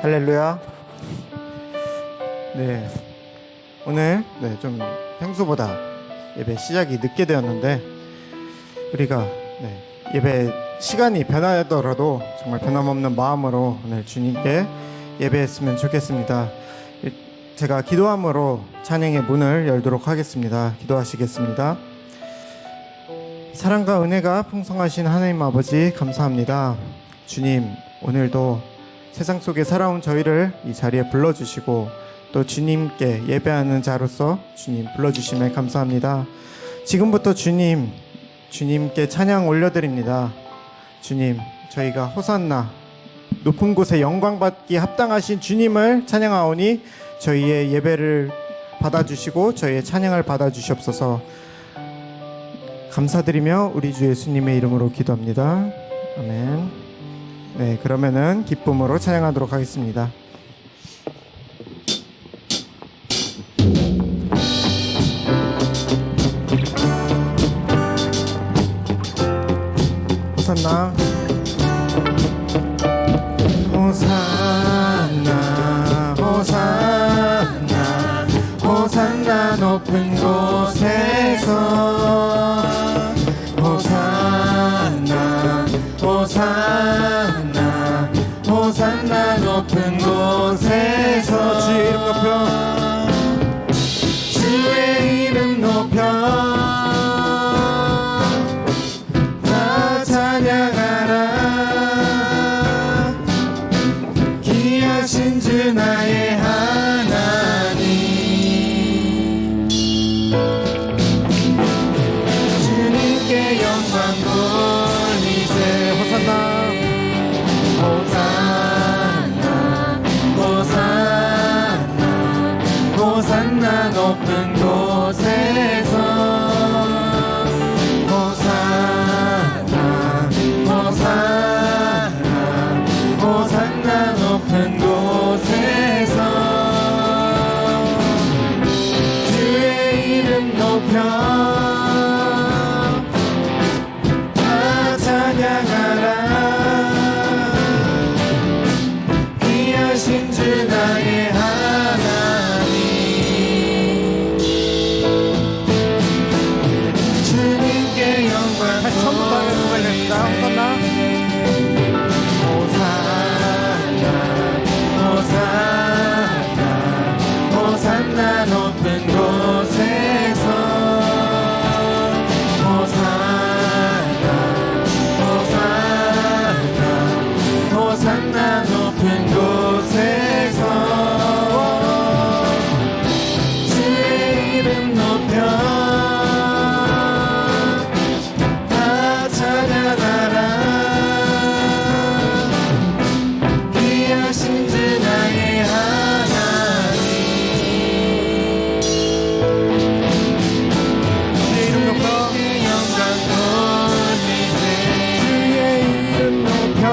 할렐루야. 네, 오늘 좀 평소보다 예배 시작이 늦게 되었는데 우리가 예배 시간이 변하더라도 정말 변함없는 마음으로 오늘 주님께 예배했으면 좋겠습니다. 제가 기도함으로 찬양의 문을 열도록 하겠습니다. 기도하시겠습니다. 사랑과 은혜가 풍성하신 하나님 아버지 감사합니다. 주님, 오늘도 세상 속에 살아온 저희를 이 자리에 불러주시고 또 주님께 예배하는 자로서 주님 불러주심에 감사합니다. 지금부터 주님께 찬양 올려드립니다. 주님, 저희가 호산나 높은 곳에 영광받기 합당하신 주님을 찬양하오니 저희의 예배를 받아주시고 저희의 찬양을 받아주시옵소서. 감사드리며 우리 주 예수님의 이름으로 기도합니다. 아멘. 네, 그러면은 기쁨으로 찬양하도록 하겠습니다. 호산나 호산나 호산나 호산나 높은 곳에서 호산나 호산나 호산나 높은 곳에서 주의 이름 높여 주의 이름 높여 다 찬양하라. 귀하신 주 나의 하나님 주님께 영광 돌리세. 호산나 호산나 호산나 호산나 높은 곳에서 호산나 호산나 호산나 높은 곳에서 주의 이름 높여 다 찬양하라. 귀하신 주 나의 하나님 주님께 영광 다시 처음부터 하겠습니다. 호산나 호산나 호산나 높은 곳에서 호산나 호산나 호산나 높은 곳에서 주의 이름 높여 다 찬양하라. 귀하신 주 나의 하나님 주의 이름 높여 영광 돌리세. 주의 이름 높여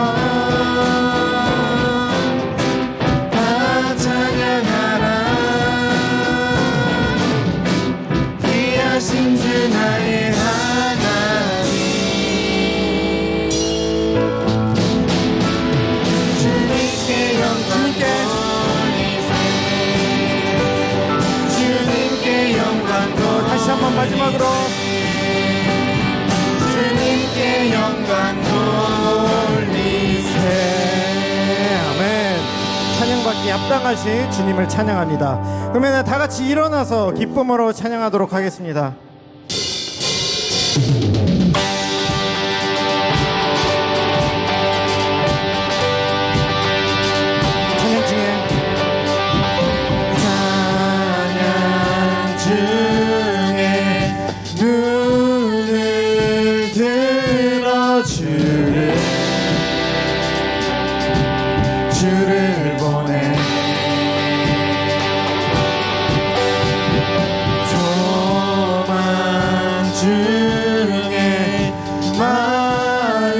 다 찬양하라. 귀하신 주 나의 하나님 주님께 영광 돌리세. 주님께 영광 돌리세. 다시 한번 마지막으로 주님께 영광 돌리세. 아멘. 찬양받기 합당하신 주님을 찬양합니다. 그러면 다 같이 일어나서 기쁨으로 찬양하도록 하겠습니다. 찬양 중에 찬양 중에 눈을 들어 주를 보내 소망 중에 마음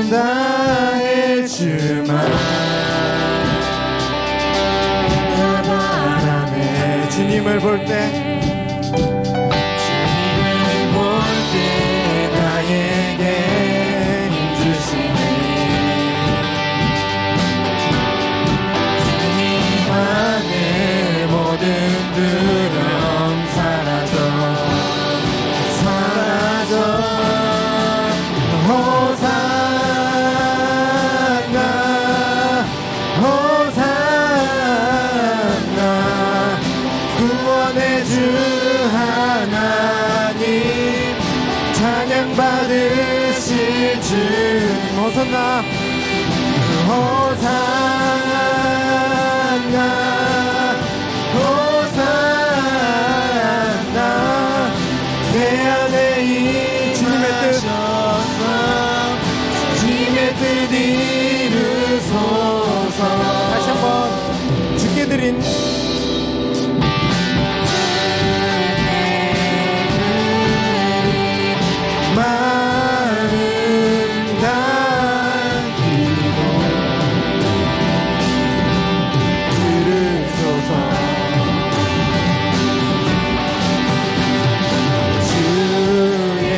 다해 주만 주님을 볼 때 나에게 힘 주시니 호산나 호산나 호산나 내 안에 이 주님의 뜻 주님의 뜻 이루소서. 다시 한번 주께 드린 마음 담기고 들으소서. 주의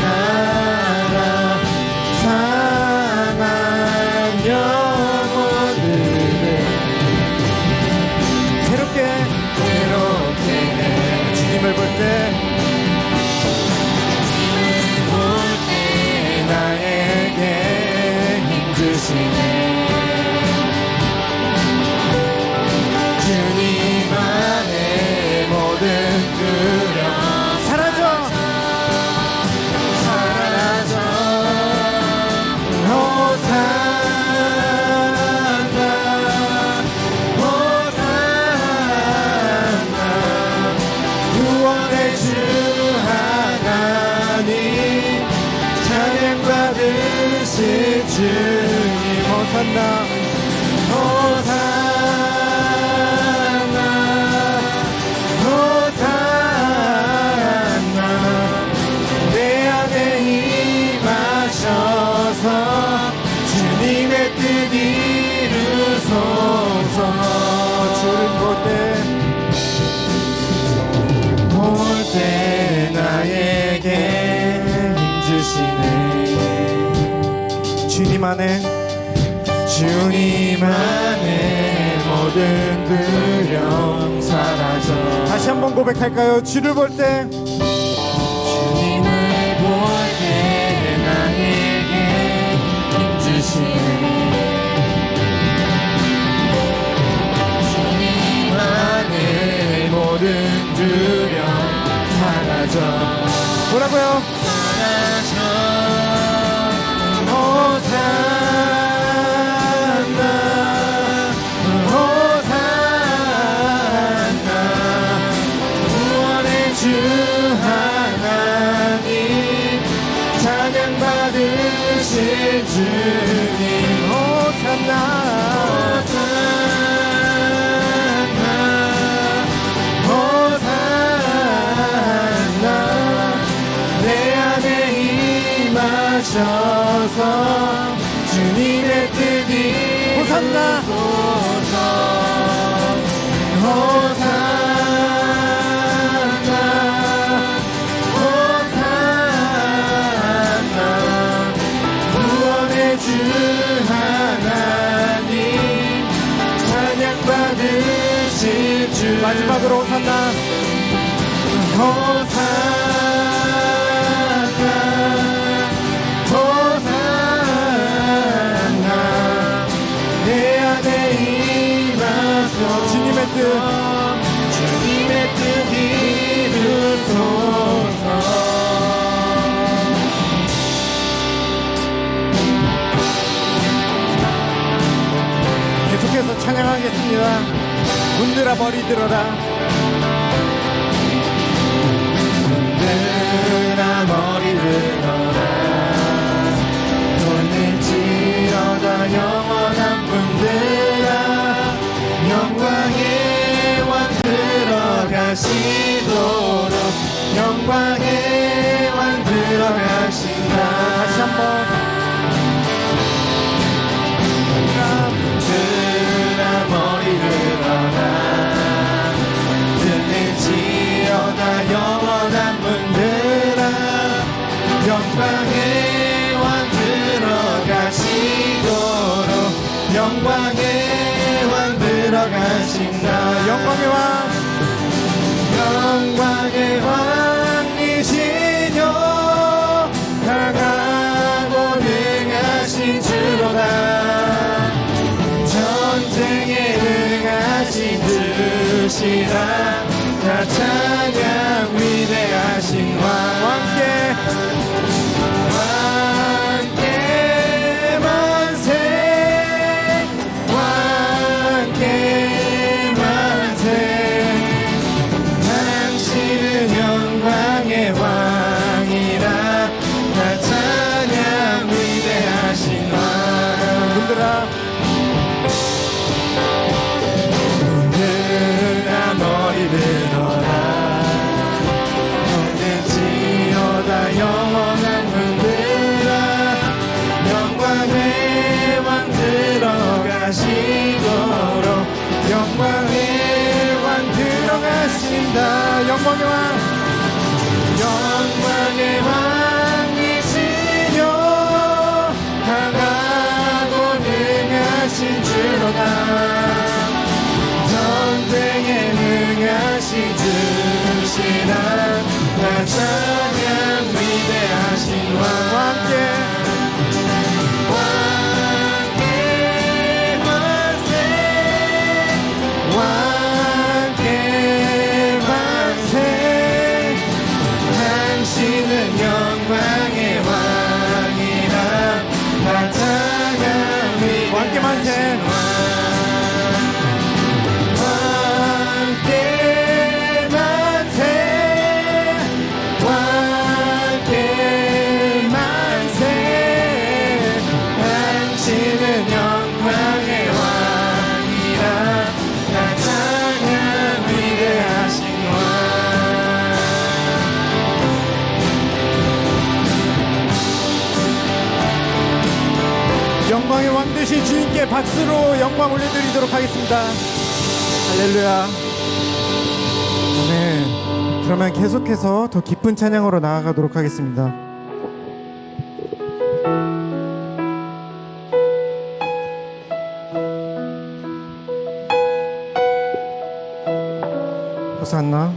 나라 상한 영혼들을 새롭게 주님을 볼 때 나에게 힘 주시네. 주님 안에 모든 두려움 사라져 호산나 호산나 구원의 주 하나님 찬양 받으실 주님 호산나 호산나 호산나 내 안에 임하셔서 주님의 뜻 이루소서. 주를 볼 때 나에게 힘 주시네. 주님 안에 모든 두려움 사라져. 다시 한번 고백할까요? 주를 볼 때 주님을 볼 때 나에게 힘 주시네. 주님 안에 모든 두려움 사라져. 뭐라고요? 사라져. 호산나 호산나 구원의 주 하나님 찬양 받으실 주님 호산나 호산나 내 안에 임하셔서 주님의 뜻이 호산나 호산나 호산나 구원의 주 하나님 찬양 받으실 주. 마지막으로 호산나 호산나 호산나 내 안에 임하소. 주님의 뜻 이루소서. 계속해서 찬양하겠습니다. 문들아 머리 들어라. 문들아 머리 들어라. 돈을 지어다 영원한 분들아 영광의 왕 들어가시도록 영광의 왕 들어가신다. 다시 한번 문들아 머리 들어라. 등을 지어다 영원한 분들아 영광의 왕 들어가시도록 영광의 왕 들어가신다. 영광의 왕 영광의 왕이시뇨 강하고 능하신 주로다. 전쟁에 능하신 주시라. 다 찬양 위대하신 왕께 왕께 들아 문들아 너희 들어라 영원지어다 영원한 문들아 영광의 왕 들어가시도록 영광의 왕 들어가신다. 영광의 왕 영광의 왕이시여 강하고 능하신 주로다 전쟁에 능하신 주시라 나 찬양 위대하신 왕께 왕께 만세 당신은 영광의 왕이라 나 찬양 위대하신 왕께 만세 왕께 만세 왕께 만세 당신은 영광의 왕이라 나 찬양 위대하신 영광의 왕 되신 주님께 박수로 영광 올려드리도록 하겠습니다. 할렐루야. 아멘. 그러면 계속해서 더 기쁜 찬양으로 나아가도록 하겠습니다. 호산나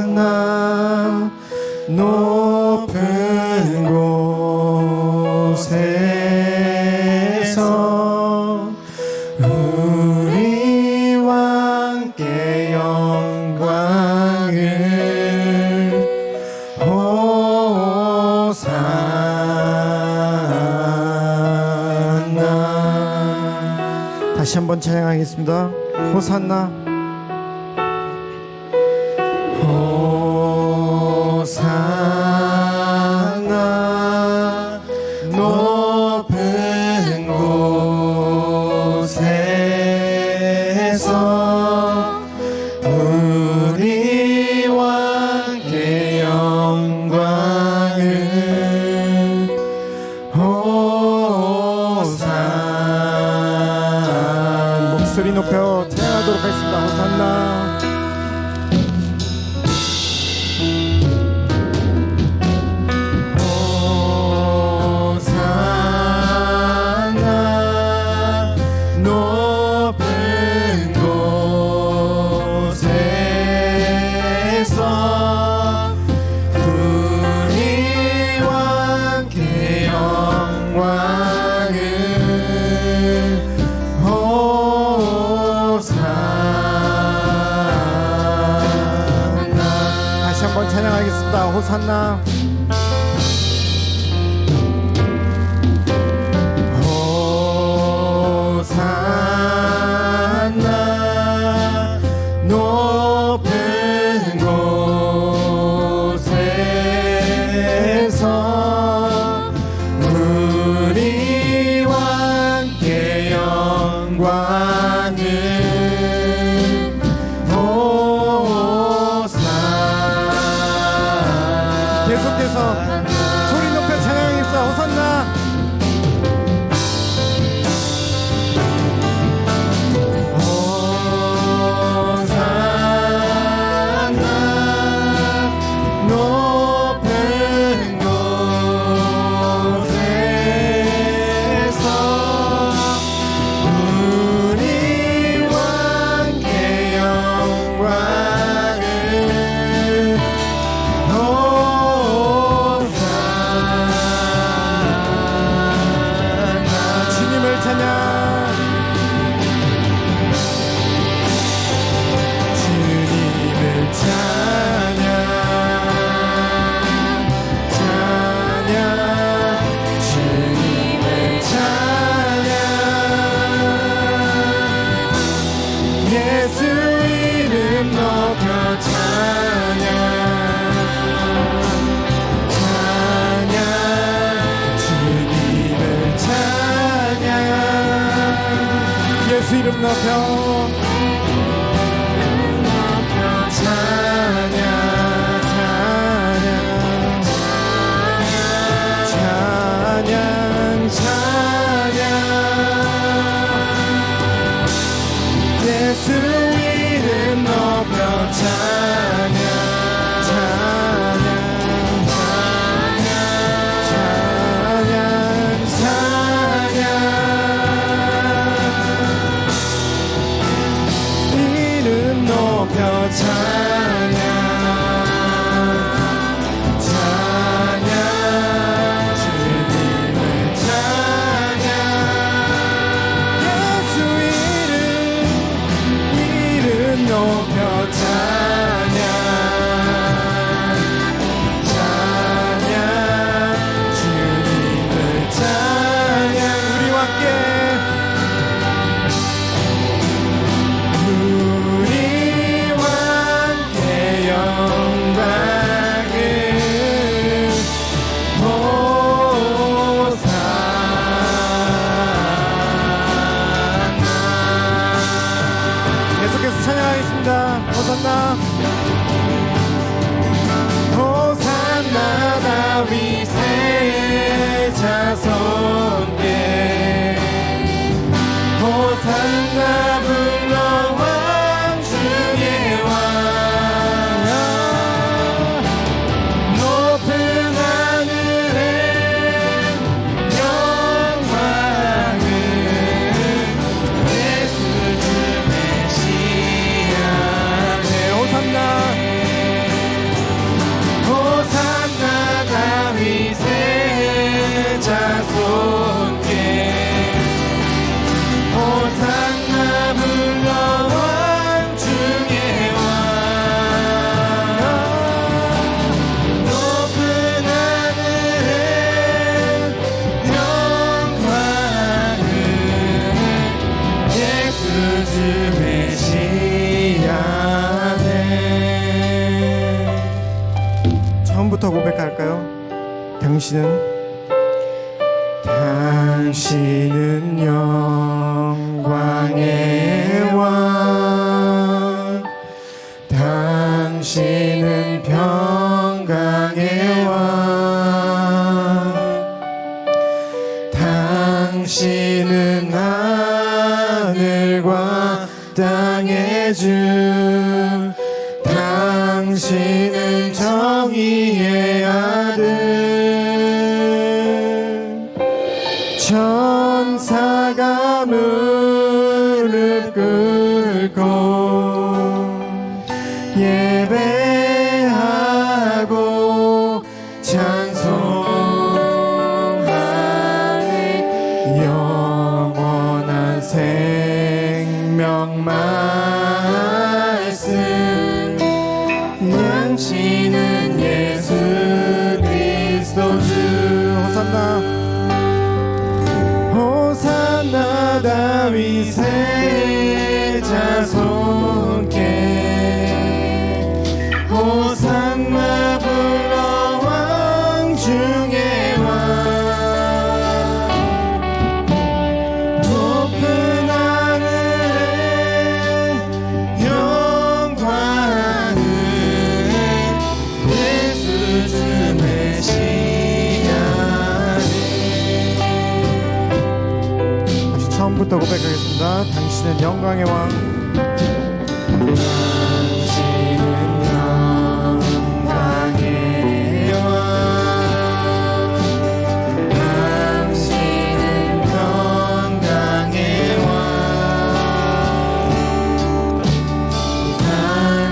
호산나 높은 곳에서 우리 왕께 영광을 호산나. 다시 한번 찬양하겠습니다. 호산나 호산나 높은 곳에서 우리 왕께 영광을 호산나. 목소리 높여 찬양하도록 하겠습니다. 호산나 높은 곳에서 우리 왕께 영광을 호산나. 다시 한번 찬양하겠습니다. 호산나 호산나 높은 곳에서 우리 왕께 영광을 호산나. 계속해서 소리 높여 찬양하겠습니다. 호산나 높은 곳에서 우리 왕께 영광을 호산나. 높여 찬양 예수 이름 높여 찬양 이름 높여 찬양 주님을 찬양 예수 이름 높여 찬양 주님을 찬양 우리와 함께 우리와 함께 영광을 호산나 계속해서 찬양하겠습니다. 호산나 호산나 다윗의 자손께 호산나 불러 왕중의 왕 높은 하늘에 영광을 예수 주 메시아 호산나 호산나 다윗의 자손께 호산나 불러 왕중의 왕 높은 하늘에 영광을 예수 주 메시아네 처음부터 고백할까요? 당신은 영광의 왕 당신은 평강의 왕 당신은 하늘과 땅의 주 당신은 정의의 아들 천사가 무릎 꿇고 예배하고 찬송하네 영원한 생명 말씀 당신은 예수 그리스도 주 호산나 호산나 다윗의 자손께 호산나 불러 왕중의 왕 높은 하늘에 영광을 예수 주 메시아네 다시 처음부터 고백하겠습니다. 당신은 영광의 왕 당신은 영광의 왕 당신은 평강의 왕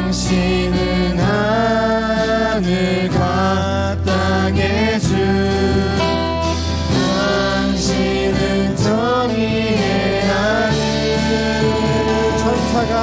당신은 하늘과 땅의 주 당신은 정의의 아들 천사가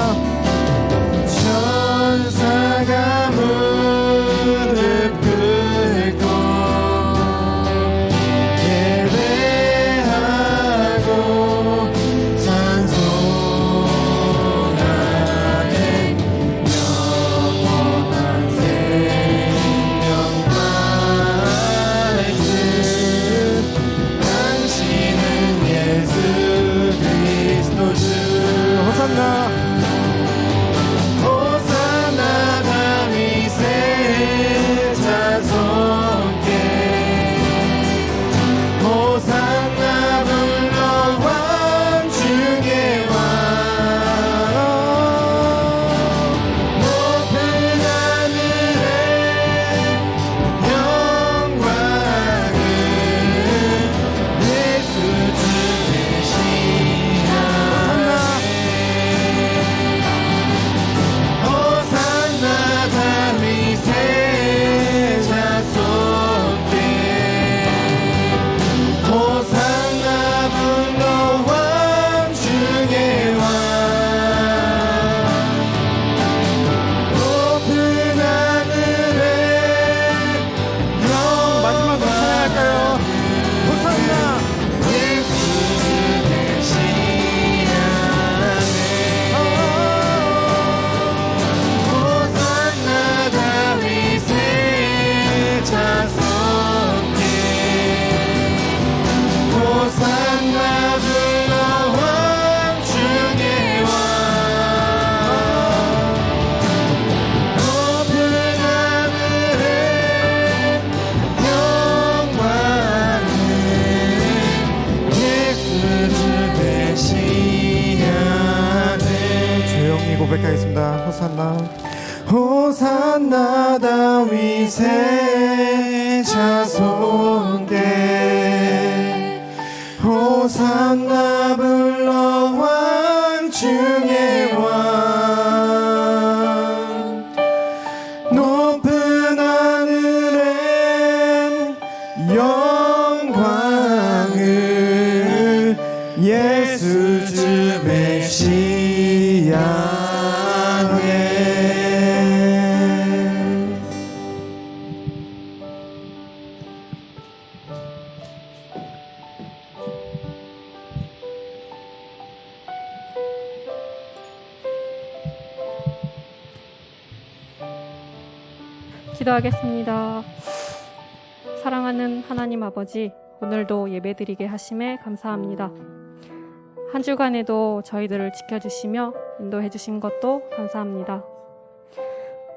새 자손께 호산나 불러 왕 중의 왕 높은 하늘엔 영광을 예수 주 메시아네. 기도하겠습니다. 사랑하는 하나님 아버지, 오늘도 예배드리게 하심에 감사합니다. 한 주간에도 저희들을 지켜주시며 인도해 주신 것도 감사합니다.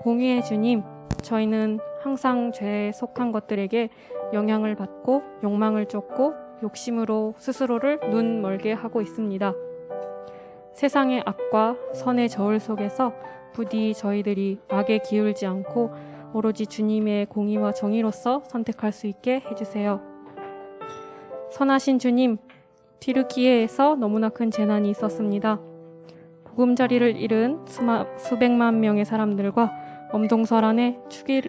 공의의 주님, 저희는 항상 죄에 속한 것들에게 영향을 받고 욕망을 쫓고 욕심으로 스스로를 눈 멀게 하고 있습니다. 세상의 악과 선의 저울 속에서 부디 저희들이 악에 기울지 않고 오로지 주님의 공의와 정의로서 선택할 수 있게 해주세요. 선하신 주님, 튀르키예에서 너무나 큰 재난이 있었습니다. 보금자리를 잃은 수백만 명의 사람들과 엄동설안에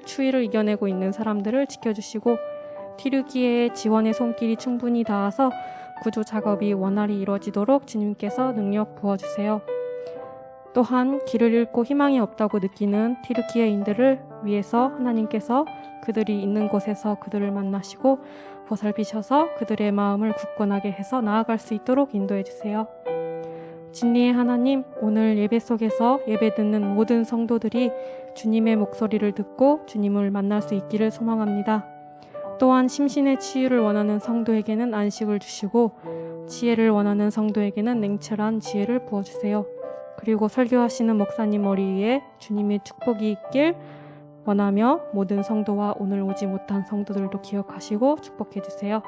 추위를 이겨내고 있는 사람들을 지켜주시고 튀르키예의 지원의 손길이 충분히 닿아서 구조 작업이 원활히 이루어지도록 주님께서 능력 부어주세요. 또한 길을 잃고 희망이 없다고 느끼는 튀르키예인들을 위해서 하나님께서 그들이 있는 곳에서 그들을 만나시고 보살피셔서 그들의 마음을 굳건하게 해서 나아갈 수 있도록 인도해 주세요. 진리의 하나님, 오늘 예배 속에서 예배 듣는 모든 성도들이 주님의 목소리를 듣고 주님을 만날 수 있기를 소망합니다. 또한 심신의 치유를 원하는 성도에게는 안식을 주시고 지혜를 원하는 성도에게는 냉철한 지혜를 부어주세요. 그리고 설교하시는 목사님 머리 위에 주님의 축복이 있길 원하며 모든 성도와 오늘 오지 못한 성도들도 기억하시고 축복해 주세요.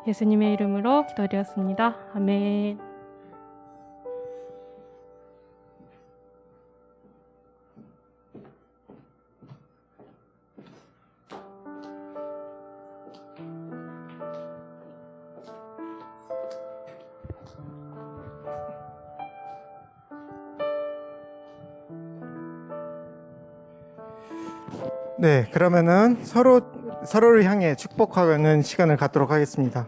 예수님의 이름으로 기도드렸습니다. 아멘. 네, 그러면은 서로를 향해 축복하는 시간을 갖도록 하겠습니다.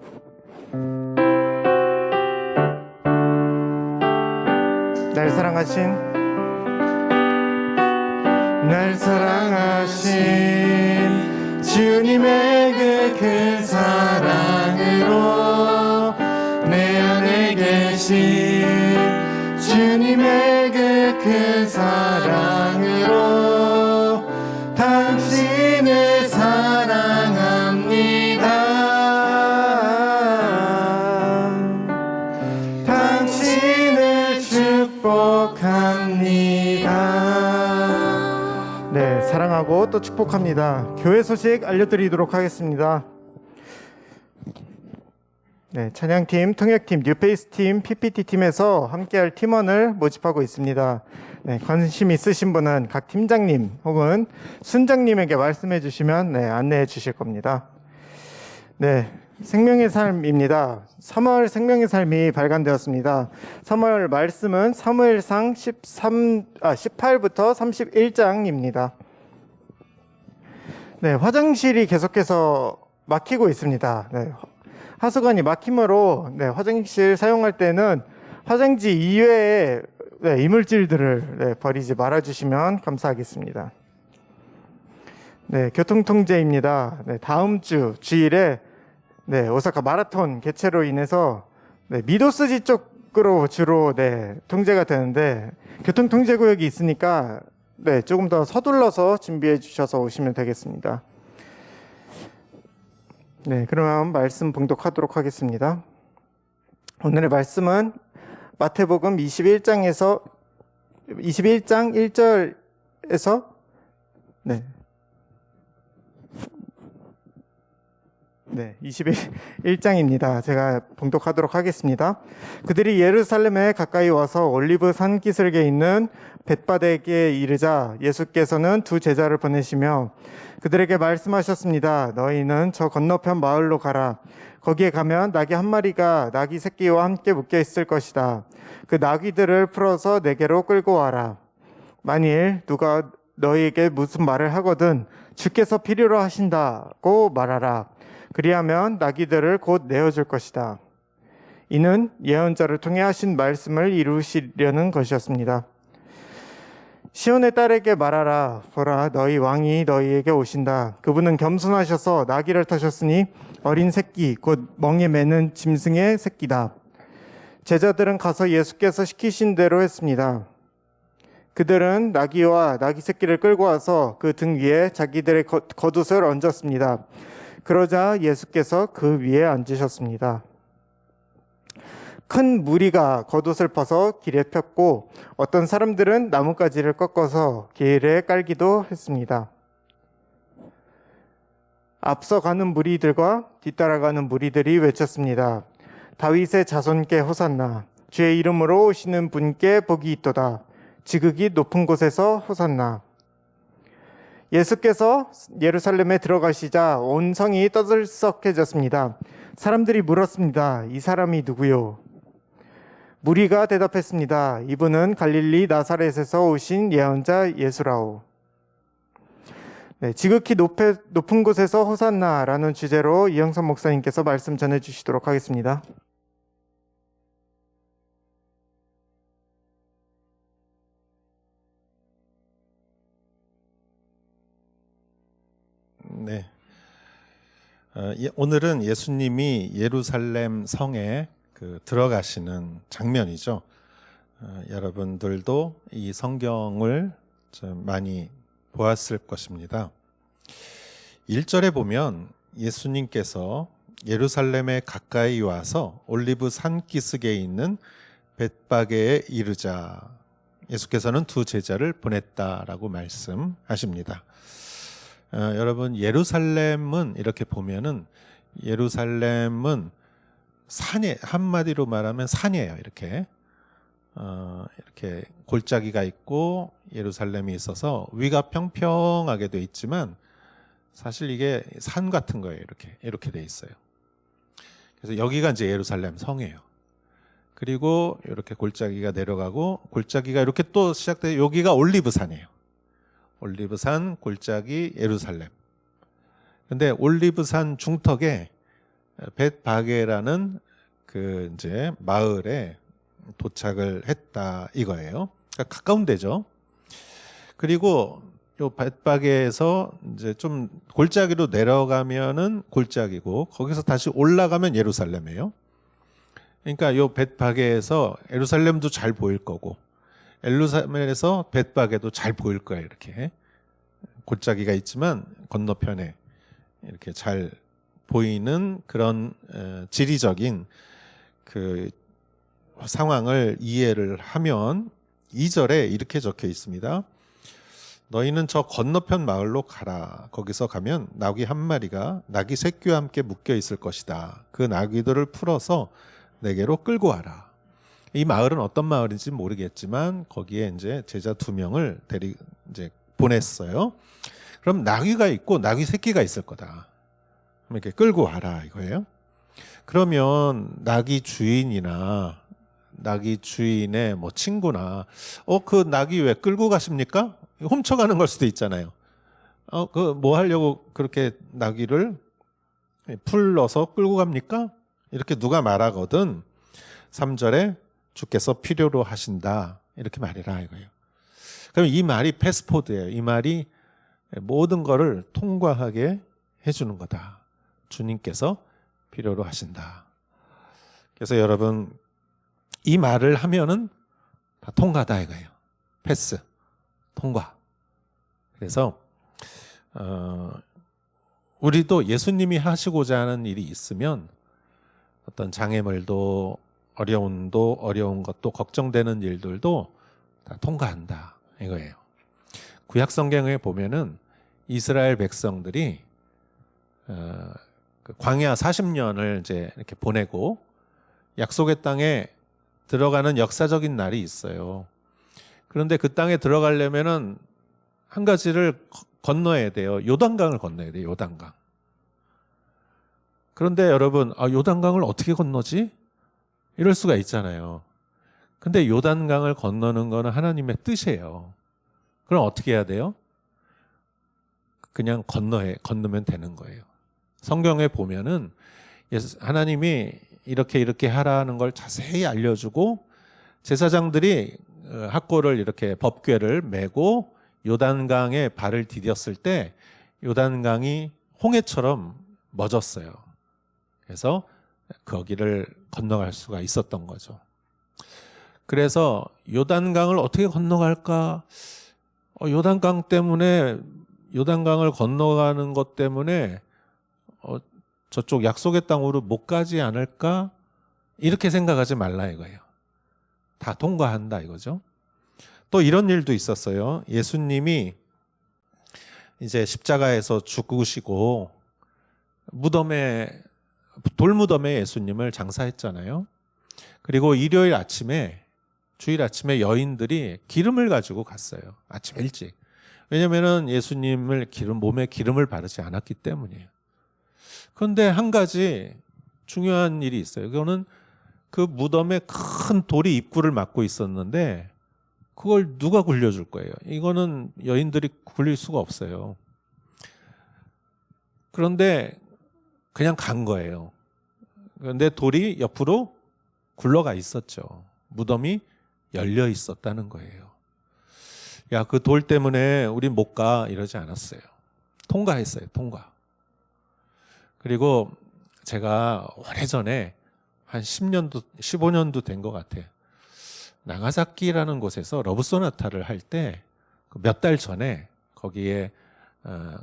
날 사랑하신 주님의 그 큰 사랑으로 내 안에 계신 주님의 그 큰 사랑으로 당신을 사랑합니다. 당신을 축복합니다. 네, 사랑하고 또 축복합니다. 교회 소식 알려드리도록 하겠습니다. 네, 찬양팀, 통역팀, 뉴페이스팀, PPT팀에서 함께할 팀원을 모집하고 있습니다. 네, 관심 있으신 분은 각 팀장님 혹은 순장님에게 말씀해 주시면 안내해 주실 겁니다. 네, 생명의 삶입니다. 3월 생명의 삶이 발간되었습니다. 3월 말씀은 사무엘상 18부터 31장입니다. 네, 화장실이 계속해서 막히고 있습니다. 네, 하수관이 막힘으로 화장실 사용할 때는 화장지 이외에 이물질들을 버리지 말아주시면 감사하겠습니다. 네, 교통통제입니다. 네, 다음 주 주일에 오사카 마라톤 개최로 인해서 미도스지 쪽으로 주로 통제가 되는데 교통통제구역이 있으니까 조금 더 서둘러서 준비해 주셔서 오시면 되겠습니다. 네, 그러면 말씀 봉독하도록 하겠습니다. 오늘의 말씀은 마태복음 21장 1절에서 네, 21장입니다. 제가 봉독하도록 하겠습니다. 그들이 예루살렘에 가까이 와서 올리브 산 기슭에 있는 벳바데에 이르자 예수께서는 두 제자를 보내시며 그들에게 말씀하셨습니다. 너희는 저 건너편 마을로 가라. 거기에 가면 나귀 한 마리가 나귀 새끼와 함께 묶여 있을 것이다. 그 나귀들을 풀어서 내게로 끌고 와라. 만일 누가 너희에게 무슨 말을 하거든 주께서 필요로 하신다고 말하라. 그리하면 나귀들을 곧 내어줄 것이다. 이는 예언자를 통해 하신 말씀을 이루시려는 것이었습니다. 시온의 딸에게 말하라. 보라, 너희 왕이 너희에게 오신다. 그분은 겸손하셔서 나귀를 타셨으니 어린 새끼 곧 멍에 매는 짐승의 새끼다. 제자들은 가서 예수께서 시키신 대로 했습니다. 그들은 나귀와 나귀 새끼를 끌고 와서 그 등 위에 자기들의 겉옷을 얹었습니다. 그러자 예수께서 그 위에 앉으셨습니다. 큰 무리가 겉옷을 벗어 길에 폈고 어떤 사람들은 나뭇가지를 꺾어서 길에 깔기도 했습니다. 앞서가는 무리들과 뒤따라가는 무리들이 외쳤습니다. 다윗의 자손께 호산나, 주의 이름으로 오시는 분께 복이 있도다. 지극히 높은 곳에서 호산나. 예수께서 예루살렘에 들어가시자 온 성이 떠들썩해졌습니다. 사람들이 물었습니다. 이 사람이 누구요? 무리가 대답했습니다. 이분은 갈릴리 나사렛에서 오신 예언자 예수라오. 네, 지극히 높은 곳에서 호산나라는 주제로 이영선 목사님께서 말씀 전해주시도록 하겠습니다. 네. 오늘은 예수님이 예루살렘 성에 들어가시는 장면이죠. 여러분들도 이 성경을 좀 많이 보았을 것입니다. 1절에 보면 예수님께서 예루살렘에 가까이 와서 올리브 산 기슭에 있는 벳바게에 이르자 예수께서는 두 제자를 보냈다라고 말씀하십니다. 여러분, 예루살렘은 이렇게 보면은 예루살렘은 산에, 한마디로 말하면 산이에요. 이렇게 골짜기가 있고 예루살렘이 있어서 위가 평평하게 돼 있지만 사실 이게 산 같은 거예요. 이렇게 돼 있어요. 그래서 여기가 이제 예루살렘 성이에요. 그리고 이렇게 골짜기가 내려가고 골짜기가 이렇게 또 시작돼 여기가 올리브산이에요. 올리브산, 골짜기, 예루살렘. 근데 올리브산 중턱에 벳바게라는 그 이제 마을에 도착을 했다 이거예요. 그러니까 가까운 데죠. 그리고 요 벳바게에서 이제 좀 골짜기로 내려가면은 골짜기고 거기서 다시 올라가면 예루살렘이에요. 그러니까 요 벳바게에서 예루살렘도 잘 보일 거고 예루살렘에서 벳바게도 잘 보일 거예요. 이렇게 골짜기가 있지만 건너편에 이렇게 잘 보이는 그런 지리적인 그 상황을 이해를 하면 2절에 이렇게 적혀 있습니다. 너희는 저 건너편 마을로 가라. 거기서 가면 나귀 한 마리가 나귀 새끼와 함께 묶여 있을 것이다. 그 나귀들을 풀어서 내게로 끌고 와라. 이 마을은 어떤 마을인지 모르겠지만 거기에 이제 제자 2명을 이제 보냈어요. 그럼 나귀가 있고 나귀 새끼가 있을 거다. 이렇게 끌고 와라 이거예요. 그러면 나귀 주인이나 나귀 주인의 뭐 친구나 그 나귀 왜 끌고 가십니까? 훔쳐가는 걸 수도 있잖아요. 그 뭐 하려고 그렇게 나귀를 풀러서 끌고 갑니까? 이렇게 누가 말하거든 3절에 주께서 필요로 하신다 이렇게 말이라 이거예요. 그럼 이 말이 패스포드예요. 이 말이 모든 거를 통과하게 해주는 거다. 주님께서 필요로 하신다. 그래서 여러분 이 말을 하면은 다 통과다 이거예요. 패스, 통과. 그래서 우리도 예수님이 하시고자 하는 일이 있으면 어떤 장애물도 어려운 것도 걱정되는 일들도 다 통과한다 이거예요. 구약 성경에 보면은 이스라엘 백성들이 그 광야 40년을 이제 이렇게 보내고 약속의 땅에 들어가는 역사적인 날이 있어요. 그런데 그 땅에 들어가려면은 한 가지를 건너야 돼요. 요단강을 건너야 돼요. 요단강. 그런데 여러분, 요단강을 어떻게 건너지? 이럴 수가 있잖아요. 근데 요단강을 건너는 거는 하나님의 뜻이에요. 그럼 어떻게 해야 돼요? 그냥 건너면 되는 거예요. 성경에 보면은 하나님이 이렇게 하라는 걸 자세히 알려주고 제사장들이 학고를 이렇게 법궤를 메고 요단강에 발을 디뎠을 때 요단강이 홍해처럼 멎었어요. 그래서 거기를 건너갈 수가 있었던 거죠. 그래서 요단강을 어떻게 건너갈까? 요단강을 건너가는 것 때문에 저쪽 약속의 땅으로 못 가지 않을까? 이렇게 생각하지 말라 이거예요. 다 통과한다 이거죠. 또 이런 일도 있었어요. 예수님이 이제 십자가에서 죽으시고 돌무덤에 예수님을 장사했잖아요. 그리고 주일 아침에 여인들이 기름을 가지고 갔어요. 아침 일찍. 왜냐면은 예수님을 몸에 기름을 바르지 않았기 때문이에요. 그런데 한 가지 중요한 일이 있어요. 그거는 그 무덤에 큰 돌이 입구를 막고 있었는데 그걸 누가 굴려줄 거예요? 이거는 여인들이 굴릴 수가 없어요. 그런데 그냥 간 거예요. 그런데 돌이 옆으로 굴러가 있었죠. 무덤이 열려 있었다는 거예요. 야, 그 돌 때문에 우린 못 가 이러지 않았어요. 통과했어요. 통과. 그리고 제가 오래전에 한 10년도, 15년도 된 것 같아요. 나가사키라는 곳에서 러브 소나타를 할 때 몇 달 전에 거기에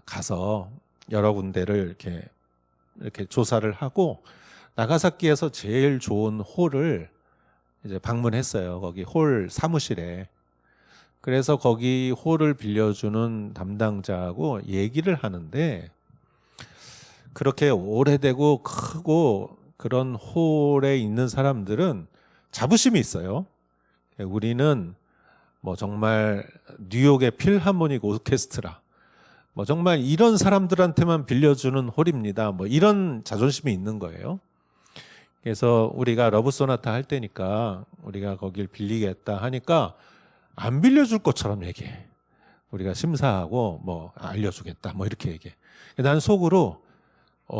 가서 여러 군데를 이렇게 조사를 하고 나가사키에서 제일 좋은 홀을 이제 방문했어요. 거기 홀 사무실에. 그래서 거기 홀을 빌려주는 담당자하고 얘기를 하는데 그렇게 오래되고 크고 그런 홀에 있는 사람들은 자부심이 있어요. 우리는 뭐 정말 뉴욕의 필하모닉 오케스트라 뭐 정말 이런 사람들한테만 빌려주는 홀입니다. 뭐 이런 자존심이 있는 거예요. 그래서 우리가 러브 소나타 할 때니까 우리가 거길 빌리겠다 하니까 안 빌려줄 것처럼 얘기해. 우리가 심사하고 뭐 알려주겠다 뭐 이렇게 얘기해. 난 속으로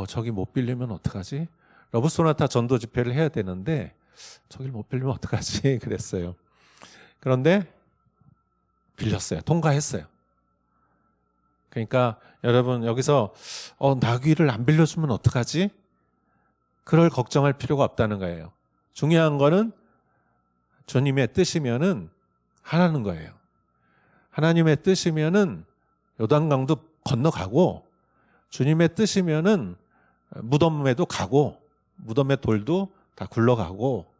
저기 못 빌리면 어떡하지? 러브 소나타 전도 집회를 해야 되는데 저길 못 빌리면 어떡하지? 그랬어요. 그런데 빌렸어요. 통과했어요. 그러니까 여러분 여기서 나귀를 안 빌려주면 어떡하지? 그럴 걱정할 필요가 없다는 거예요. 중요한 거는 주님의 뜻이면은 하라는 거예요. 하나님의 뜻이면은 요단강도 건너가고 주님의 뜻이면은 무덤에도 가고 무덤의 돌도 다 굴러가고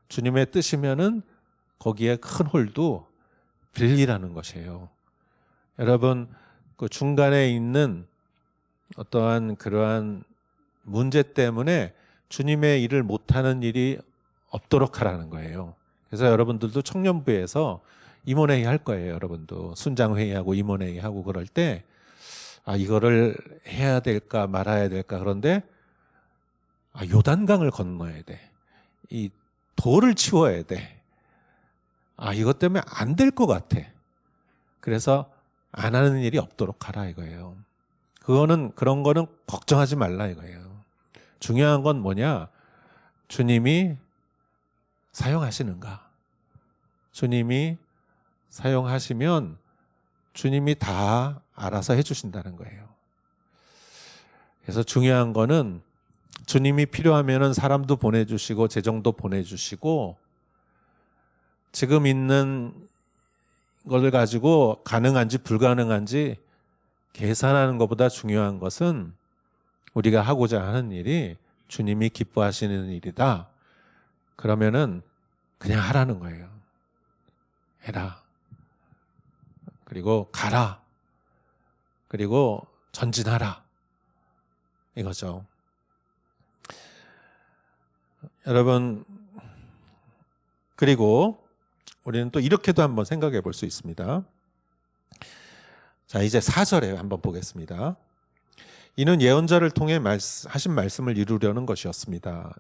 주님의 뜻이면은 거기에 큰 홀도 빌리라는 것이에요. 여러분 그 중간에 있는 어떠한 그러한 문제 때문에 주님의 일을 못하는 일이 없도록 하라는 거예요. 그래서 여러분들도 청년부에서 임원회의 할 거예요. 여러분도 순장회의하고 임원회의하고 그럴 때 이거를 해야 될까 말아야 될까 그런데 요단강을 건너야 돼. 이 돌을 치워야 돼. 이것 때문에 안 될 것 같아. 그래서 안 하는 일이 없도록 하라 이거예요. 그런 거는 걱정하지 말라 이거예요. 중요한 건 뭐냐? 주님이 사용하시는가? 주님이 사용하시면 주님이 다 알아서 해주신다는 거예요. 그래서 중요한 거는 주님이 필요하면은 사람도 보내주시고 재정도 보내주시고 지금 있는 걸 가지고 가능한지 불가능한지 계산하는 것보다 중요한 것은 우리가 하고자 하는 일이 주님이 기뻐하시는 일이다. 그러면은 그냥 하라는 거예요. 해라. 그리고 가라. 그리고 전진하라. 이거죠. 여러분, 그리고 우리는 또 이렇게도 한번 생각해 볼 수 있습니다. 자, 이제 4절에 한번 보겠습니다. 이는 예언자를 통해 하신 말씀을 이루려는 것이었습니다.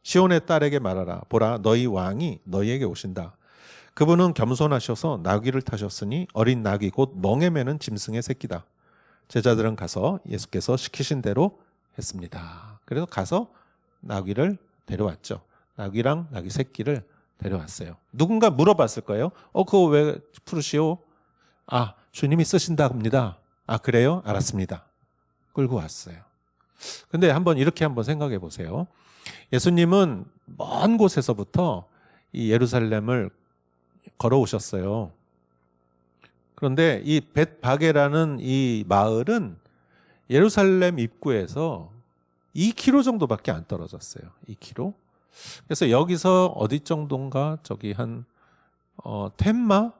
시온의 딸에게 말하라. 보라, 너희 왕이 너희에게 오신다. 그분은 겸손하셔서 나귀를 타셨으니 어린 나귀 곧 멍에 매는 짐승의 새끼다. 제자들은 가서 예수께서 시키신 대로 했습니다. 그래서 가서 나귀를 데려왔죠. 나귀랑 나귀 새끼를 데려왔어요. 누군가 물어봤을 거예요. 그거 왜 부르시오? 아, 주님이 쓰신다고 합니다. 아, 그래요? 알았습니다. 끌고 왔어요. 근데 이렇게 한번 생각해 보세요. 예수님은 먼 곳에서부터 이 예루살렘을 걸어오셨어요. 그런데 이 벳바게라는 이 마을은 예루살렘 입구에서 2km 정도밖에 안 떨어졌어요. 2km. 그래서 여기서 어디 정도인가 저기 한 텐마보다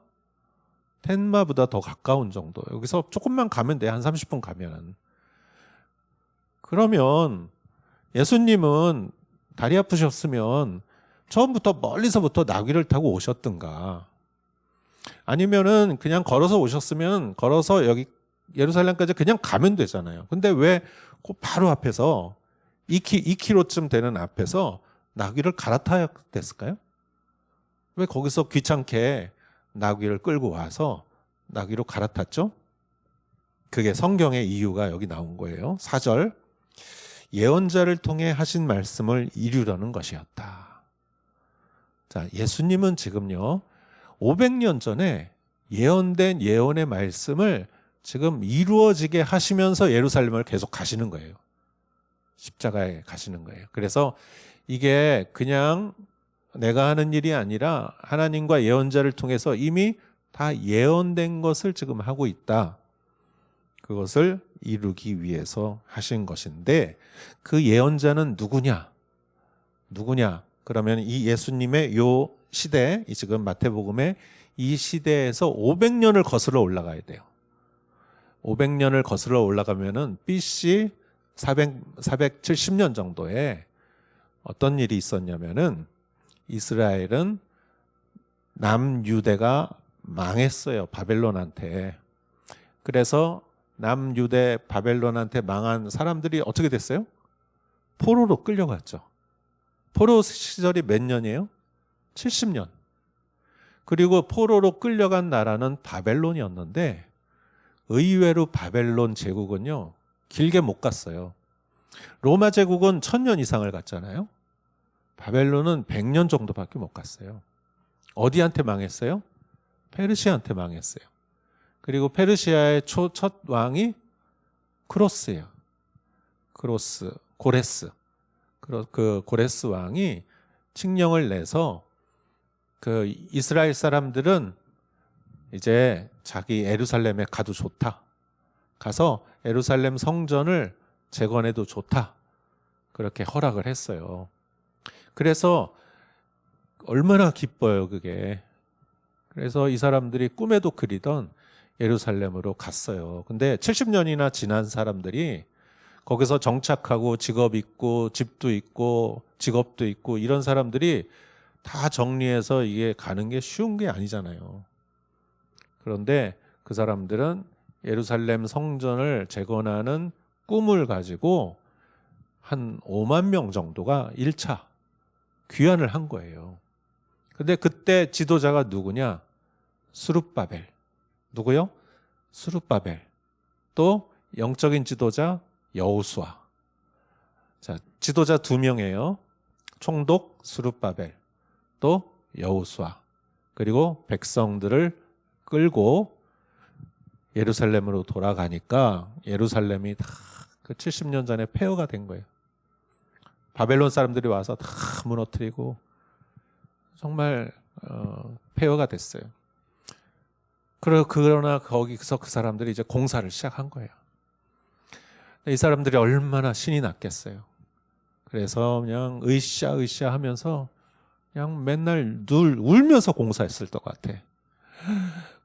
더 가까운 정도. 여기서 조금만 가면 돼. 한 30분 가면. 그러면 예수님은 다리 아프셨으면 처음부터 멀리서부터 나귀를 타고 오셨든가, 아니면은 그냥 걸어서 오셨으면 걸어서 여기 예루살렘까지 그냥 가면 되잖아요. 근데 왜 그 바로 앞에서 2km쯤 되는 앞에서 나귀를 갈아타야 됐을까요? 왜 거기서 귀찮게 나귀를 끌고 와서 나귀로 갈아탔죠? 그게 성경의 이유가 여기 나온 거예요. 4절. 예언자를 통해 하신 말씀을 이루려는 것이었다. 자, 예수님은 지금요, 500년 전에 예언된 예언의 말씀을 지금 이루어지게 하시면서 예루살렘을 계속 가시는 거예요. 십자가에 가시는 거예요. 그래서 이게 그냥 내가 하는 일이 아니라 하나님과 예언자를 통해서 이미 다 예언된 것을 지금 하고 있다. 그것을 이루기 위해서 하신 것인데, 그 예언자는 누구냐? 그러면 이 예수님의 요 시대, 이 지금 마태복음의 이 시대에서 500년을 거슬러 올라가야 돼요. 500년을 거슬러 올라가면은 BC 470년 정도에 어떤 일이 있었냐면은 이스라엘은 남유대가 망했어요. 바벨론한테. 그래서 남유대 바벨론한테 망한 사람들이 어떻게 됐어요? 포로로 끌려갔죠. 포로 시절이 몇 년이에요? 70년. 그리고 포로로 끌려간 나라는 바벨론이었는데, 의외로 바벨론 제국은요, 길게 못 갔어요. 로마 제국은 1000년 이상을 갔잖아요. 바벨론은 100년 정도밖에 못 갔어요. 어디한테 망했어요? 페르시아한테 망했어요. 그리고 페르시아의 첫 왕이 쿠로스예요. 고레스. 그 고레스 왕이 칙령을 내서 그 이스라엘 사람들은 이제 자기 예루살렘에 가도 좋다. 가서 예루살렘 성전을 재건해도 좋다. 그렇게 허락을 했어요. 그래서 얼마나 기뻐요, 그게. 그래서 이 사람들이 꿈에도 그리던 예루살렘으로 갔어요. 근데 70년이나 지난 사람들이 거기서 정착하고 직업 있고 집도 있고 직업도 있고 이런 사람들이 다 정리해서 이게 가는 게 쉬운 게 아니잖아요. 그런데 그 사람들은 예루살렘 성전을 재건하는 꿈을 가지고 한 5만 명 정도가 1차 귀환을 한 거예요. 근데 그때 지도자가 누구냐? 스룹바벨. 누구요? 스룹바벨. 또 영적인 지도자 여호수아. 자, 지도자 2명이에요. 총독 스룹바벨, 또 여호수아. 그리고 백성들을 끌고 예루살렘으로 돌아가니까 예루살렘이 다 그 70년 전에 폐허가 된 거예요. 바벨론 사람들이 와서 다 무너뜨리고 정말 폐허가 됐어요. 그러나 거기서 그 사람들이 이제 공사를 시작한 거예요. 이 사람들이 얼마나 신이 났겠어요. 그래서 그냥 으쌰 하면서 그냥 맨날 늘 울면서 공사했을 것 같아.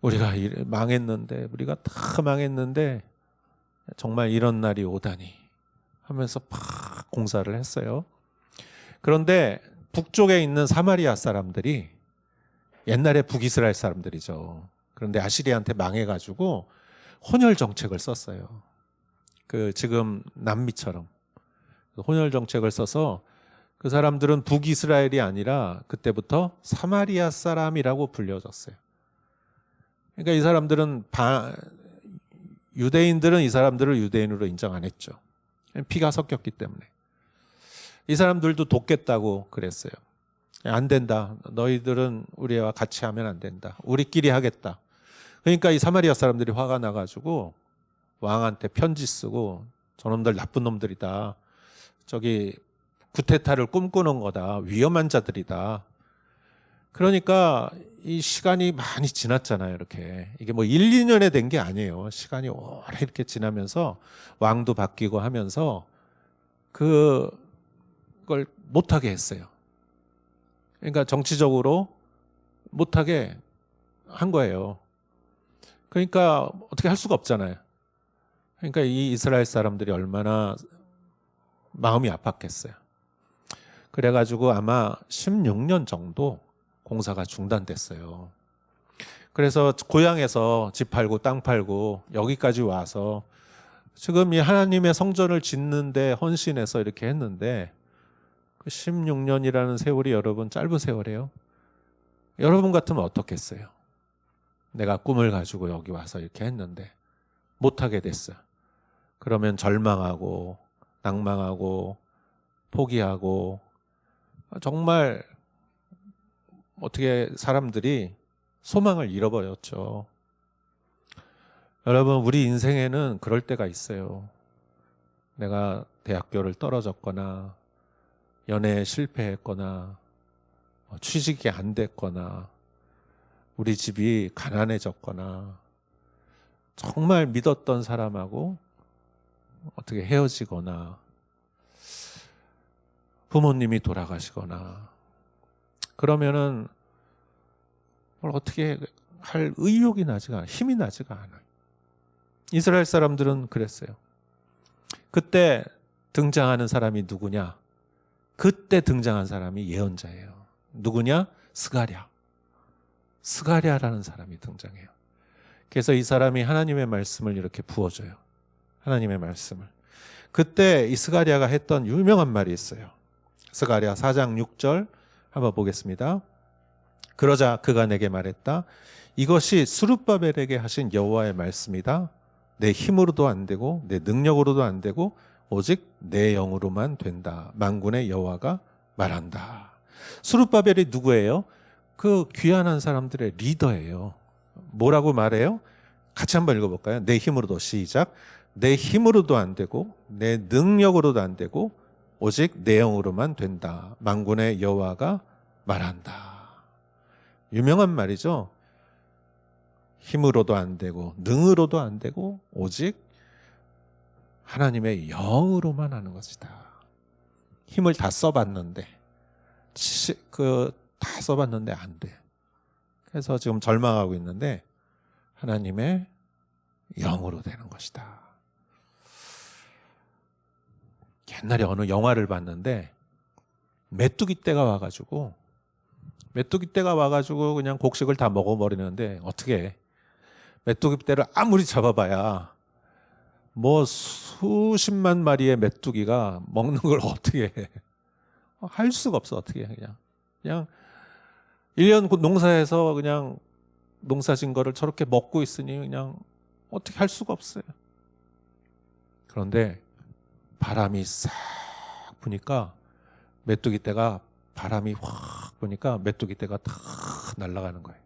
우리가 망했는데, 우리가 다 망했는데 정말 이런 날이 오다니 하면서 팍 공사를 했어요. 그런데 북쪽에 있는 사마리아 사람들이 옛날에 북이스라엘 사람들이죠. 그런데 아시리아한테 망해가지고 혼혈 정책을 썼어요. 그 지금 남미처럼 혼혈 정책을 써서 그 사람들은 북이스라엘이 아니라 그때부터 사마리아 사람이라고 불려졌어요. 그러니까 이 사람들은 유대인들은 이 사람들을 유대인으로 인정 안 했죠. 피가 섞였기 때문에. 이 사람들도 돕겠다고 그랬어요. 안 된다. 너희들은 우리와 같이 하면 안 된다. 우리끼리 하겠다. 그러니까 이 사마리아 사람들이 화가 나가지고 왕한테 편지 쓰고 저놈들 나쁜 놈들이다. 저기 구테타를 꿈꾸는 거다. 위험한 자들이다. 그러니까 이 시간이 많이 지났잖아요. 이렇게. 이게 뭐 1, 2년에 된 게 아니에요. 시간이 오래 이렇게 지나면서 왕도 바뀌고 하면서 그걸 못하게 했어요. 그러니까 정치적으로 못하게 한 거예요. 그러니까 어떻게 할 수가 없잖아요. 그러니까 이 이스라엘 사람들이 얼마나 마음이 아팠겠어요. 그래가지고 아마 16년 정도 공사가 중단됐어요. 그래서 고향에서 집 팔고 땅 팔고 여기까지 와서 지금 이 하나님의 성전을 짓는데 헌신해서 이렇게 했는데 그 16년이라는 세월이 여러분 짧은 세월이에요. 여러분 같으면 어떻겠어요? 내가 꿈을 가지고 여기 와서 이렇게 했는데 못하게 됐어요. 그러면 절망하고 낭망하고 포기하고 정말 어떻게 사람들이 소망을 잃어버렸죠. 여러분 우리 인생에는 그럴 때가 있어요. 내가 대학교를 떨어졌거나 연애에 실패했거나 취직이 안 됐거나 우리 집이 가난해졌거나 정말 믿었던 사람하고 어떻게 헤어지거나 부모님이 돌아가시거나 그러면은 뭘 어떻게 할 의욕이 나지가 않아요. 힘이 나지가 않아요. 이스라엘 사람들은 그랬어요. 그때 등장하는 사람이 누구냐? 그때 등장한 사람이 예언자예요. 누구냐? 스가랴라는 사람이 등장해요. 그래서 이 사람이 하나님의 말씀을 이렇게 부어줘요. 하나님의 말씀을. 그때 이 스가랴가 했던 유명한 말이 있어요. 스가랴 4장 6절 한번 보겠습니다. 그러자 그가 내게 말했다. 이것이 스룹바벨에게 하신 여호와의 말씀이다. 내 힘으로도 안 되고 내 능력으로도 안 되고 오직 내 영으로만 된다. 만군의 여호와가 말한다. 스룹바벨이 누구예요? 그 귀환한 사람들의 리더예요. 뭐라고 말해요? 같이 한번 읽어볼까요? 내 힘으로도 시작. 내 힘으로도 안 되고 내 능력으로도 안 되고 오직 내 영으로만 된다. 만군의 여호와가 말한다. 유명한 말이죠. 힘으로도 안 되고 능으로도 안 되고 오직 하나님의 영으로만 하는 것이다. 힘을 다 써봤는데 다 써봤는데 안 돼. 그래서 지금 절망하고 있는데 하나님의 영으로 되는 것이다. 옛날에 어느 영화를 봤는데 메뚜기 떼가 와가지고 그냥 곡식을 다 먹어버리는데 어떻게 해? 메뚜기 떼를 아무리 잡아봐야 뭐 수십만 마리의 메뚜기가 먹는 걸 어떻게 해? 할 수가 없어. 어떻게 해? 그냥 1년 농사해서 그냥 농사진 거를 저렇게 먹고 있으니 그냥 어떻게 할 수가 없어요. 그런데 바람이 싹 부니까 메뚜기 떼가 바람이 확 부니까 메뚜기 떼가 다 날아가는 거예요.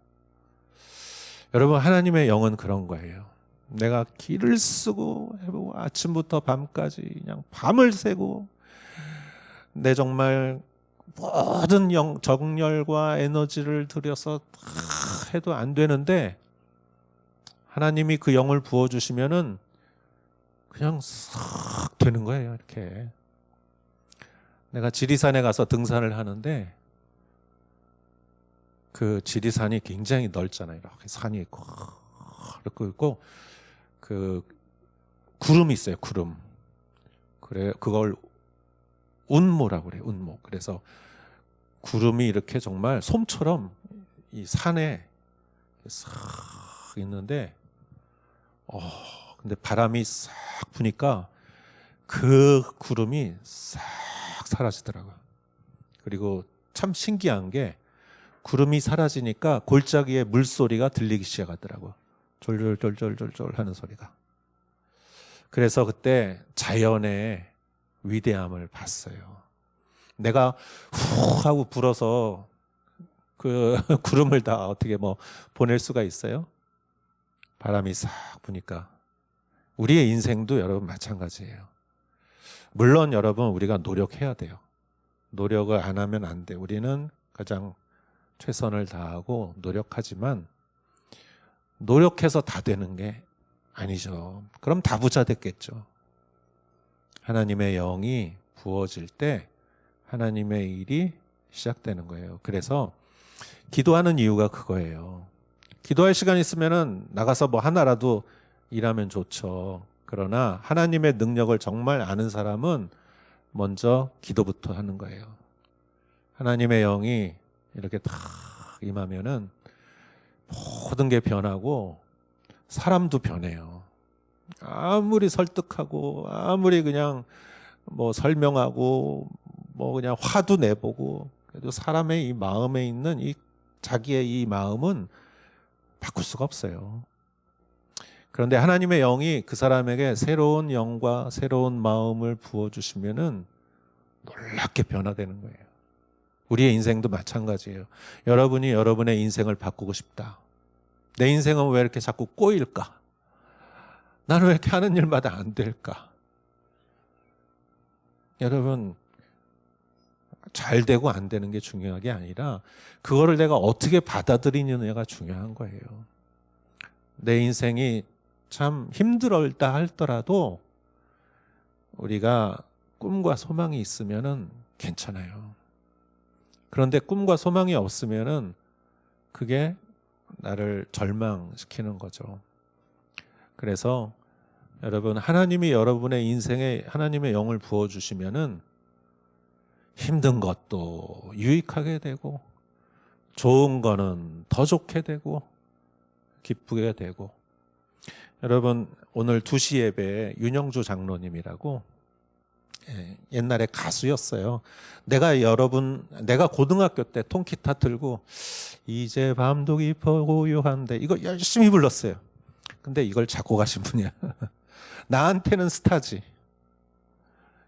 여러분 하나님의 영은 그런 거예요. 내가 길을 쓰고 해보고 아침부터 밤까지 그냥 밤을 새고 내 정말 모든 정열과 에너지를 들여서 해도 안 되는데 하나님이 그 영을 부어주시면은 그냥 싹 되는 거예요. 이렇게 내가 지리산에 가서 등산을 하는데 그 지리산이 굉장히 넓잖아요. 이렇게 산이 있고 이렇게 있고 그 구름이 있어요. 구름. 그래 그걸 운모라고 그래요. 운모. 그래서 구름이 이렇게 정말 솜처럼 이 산에 싹 있는데, 근데 바람이 싹 부니까 그 구름이 싹 사라지더라고요. 그리고 참 신기한 게 구름이 사라지니까 골짜기에 물소리가 들리기 시작하더라고요. 졸졸졸졸졸졸 하는 소리가. 그래서 그때 자연의 위대함을 봤어요. 내가 후 하고 불어서 그 구름을 다 어떻게 뭐 보낼 수가 있어요? 바람이 싹 부니까. 우리의 인생도 여러분 마찬가지예요. 물론 여러분 우리가 노력해야 돼요. 노력을 안 하면 안 돼. 우리는 가장 최선을 다하고 노력하지만 노력해서 다 되는 게 아니죠. 그럼 다 부자 됐겠죠. 하나님의 영이 부어질 때 하나님의 일이 시작되는 거예요. 그래서 기도하는 이유가 그거예요. 기도할 시간 있으면은 나가서 뭐 하나라도 일하면 좋죠. 그러나 하나님의 능력을 정말 아는 사람은 먼저 기도부터 하는 거예요. 하나님의 영이 이렇게 탁 임하면은 모든 게 변하고 사람도 변해요. 아무리 설득하고 아무리 그냥 뭐 설명하고 뭐 그냥 화도 내보고 그래도 사람의 이 마음에 있는 이 자기의 이 마음은 바꿀 수가 없어요. 그런데 하나님의 영이 그 사람에게 새로운 영과 새로운 마음을 부어주시면은 놀랍게 변화되는 거예요. 우리의 인생도 마찬가지예요. 여러분이 여러분의 인생을 바꾸고 싶다. 내 인생은 왜 이렇게 자꾸 꼬일까? 나는 왜 이렇게 하는 일마다 안 될까? 여러분, 잘 되고 안 되는 게 중요한 게 아니라 그거를 내가 어떻게 받아들이느냐가 중요한 거예요. 내 인생이 참 힘들다 할더라도 우리가 꿈과 소망이 있으면은 괜찮아요. 그런데 꿈과 소망이 없으면은 그게 나를 절망시키는 거죠. 그래서 여러분, 하나님이 여러분의 인생에 하나님의 영을 부어주시면은 힘든 것도 유익하게 되고 좋은 거는 더 좋게 되고 기쁘게 되고. 여러분, 오늘 2시 예배에 윤영주 장로님이라고 옛날에 가수였어요. 내가 고등학교 때 통기타 들고 이제 밤도 깊어 고요한데 이거 열심히 불렀어요. 근데 이걸 작곡하신 분이야. 나한테는 스타지.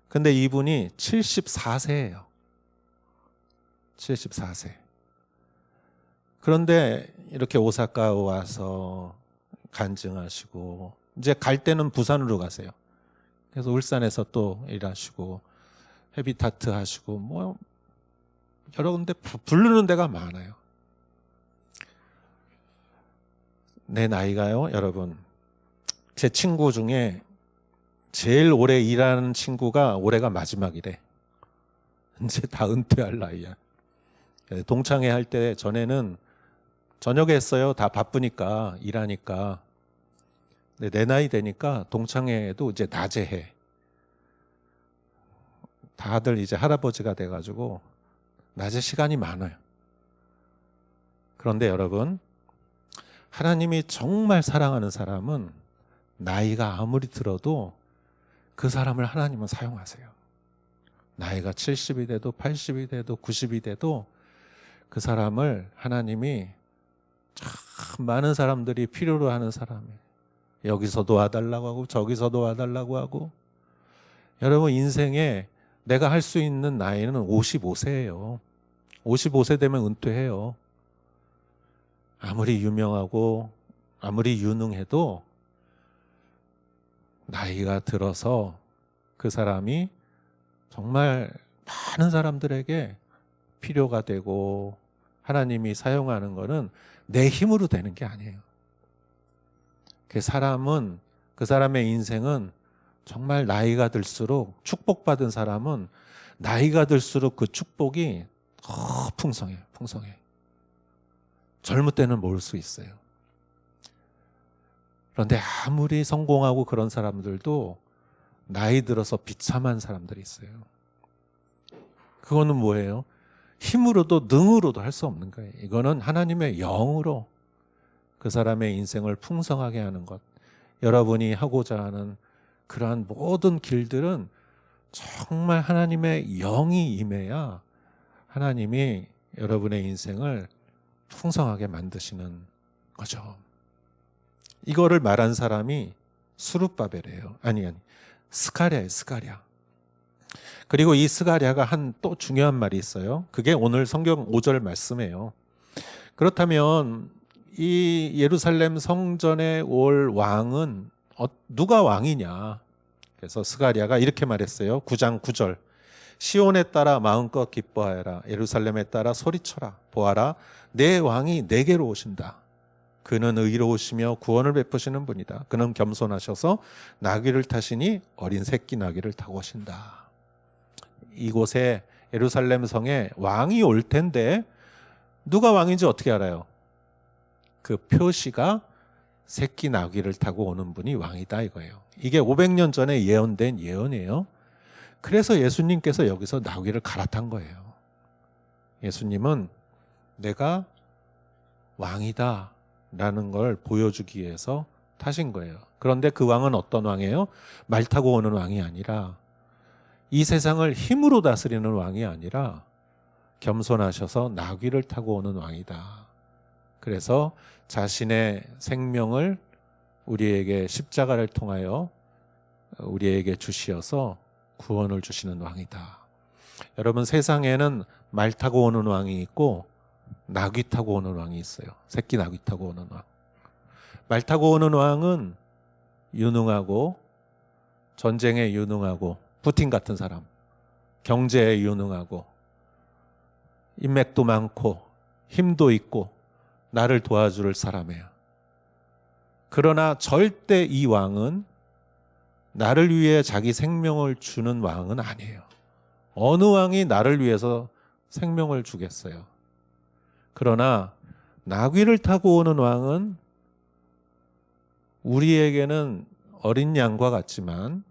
근데 이분이 74세예요. 74세. 그런데 이렇게 오사카 와서 간증하시고 이제 갈 때는 부산으로 가세요. 그래서 울산에서 또 일하시고 헤비타트 하시고 뭐 여러 군데 부르는 데가 많아요. 내 나이가요, 여러분. 제 친구 중에 제일 오래 일하는 친구가 올해가 마지막이래. 이제 다 은퇴할 나이야. 동창회 할 때 전에는 저녁에 했어요. 다 바쁘니까 일하니까. 근데 내 나이 되니까 동창회도 이제 낮에 해. 다들 이제 할아버지가 돼가지고 낮에 시간이 많아요. 그런데 여러분, 하나님이 정말 사랑하는 사람은 나이가 아무리 들어도 그 사람을 하나님은 사용하세요. 나이가 70이 돼도 80이 돼도 90이 돼도 그 사람을 하나님이 참 많은 사람들이 필요로 하는 사람이에요. 여기서도 와달라고 하고 저기서도 와달라고 하고. 여러분, 인생에 내가 할 수 있는 나이는 55세예요. 55세 되면 은퇴해요. 아무리 유명하고 아무리 유능해도 나이가 들어서 그 사람이 정말 많은 사람들에게 필요가 되고 하나님이 사용하는 거는 내 힘으로 되는 게 아니에요. 그 사람의 인생은 정말 나이가 들수록, 축복받은 사람은 나이가 들수록 그 축복이 더 풍성해. 젊을 때는 모를 수 있어요. 그런데 아무리 성공하고 그런 사람들도 나이 들어서 비참한 사람들이 있어요. 그거는 뭐예요? 힘으로도 능으로도 할 수 없는 거예요. 이거는 하나님의 영으로 그 사람의 인생을 풍성하게 하는 것. 여러분이 하고자 하는 그러한 모든 길들은 정말 하나님의 영이 임해야 하나님이 여러분의 인생을 풍성하게 만드시는 거죠. 이거를 말한 사람이 수룹바벨이에요. 아니, 스가랴예요, 스가랴. 그리고 이 스가랴가 한 또 중요한 말이 있어요. 그게 오늘 성경 5절 말씀이에요. 그렇다면 이 예루살렘 성전에 올 왕은 누가 왕이냐? 그래서 스가랴가 이렇게 말했어요. 9장 9절. 시온에 따라 마음껏 기뻐하여라. 예루살렘에 따라 소리쳐라. 보아라. 내 왕이 내게로 오신다. 그는 의로우시며 구원을 베푸시는 분이다. 그는 겸손하셔서 나귀를 타시니 어린 새끼 나귀를 타고 오신다. 이곳에 예루살렘 성에 왕이 올 텐데 누가 왕인지 어떻게 알아요? 그 표시가 새끼 나귀를 타고 오는 분이 왕이다 이거예요. 이게 500년 전에 예언된 예언이에요. 그래서 예수님께서 여기서 나귀를 갈아탄 거예요. 예수님은 내가 왕이다 라는 걸 보여주기 위해서 타신 거예요. 그런데 그 왕은 어떤 왕이에요? 말 타고 오는 왕이 아니라, 이 세상을 힘으로 다스리는 왕이 아니라 겸손하셔서 나귀를 타고 오는 왕이다. 그래서 자신의 생명을 우리에게 십자가를 통하여 우리에게 주시어서 구원을 주시는 왕이다. 여러분, 세상에는 말 타고 오는 왕이 있고 나귀 타고 오는 왕이 있어요. 새끼 나귀 타고 오는 왕. 말 타고 오는 왕은 유능하고 전쟁에 유능하고 푸틴 같은 사람, 경제에 유능하고 인맥도 많고 힘도 있고 나를 도와줄 사람이에요. 그러나 절대 이 왕은 나를 위해 자기 생명을 주는 왕은 아니에요. 어느 왕이 나를 위해서 생명을 주겠어요. 그러나 나귀를 타고 오는 왕은 우리에게는 어린 양과 같지만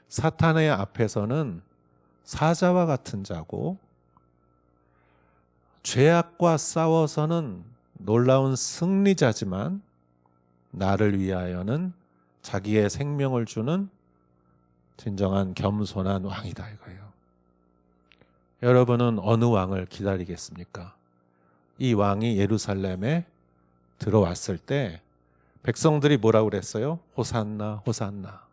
사탄의 앞에서는 사자와 같은 자고, 죄악과 싸워서는 놀라운 승리자지만 나를 위하여는 자기의 생명을 주는 진정한 겸손한 왕이다 이거예요. 여러분은 어느 왕을 기다리겠습니까? 이 왕이 예루살렘에 들어왔을 때 백성들이 뭐라고 그랬어요? 호산나 호산나.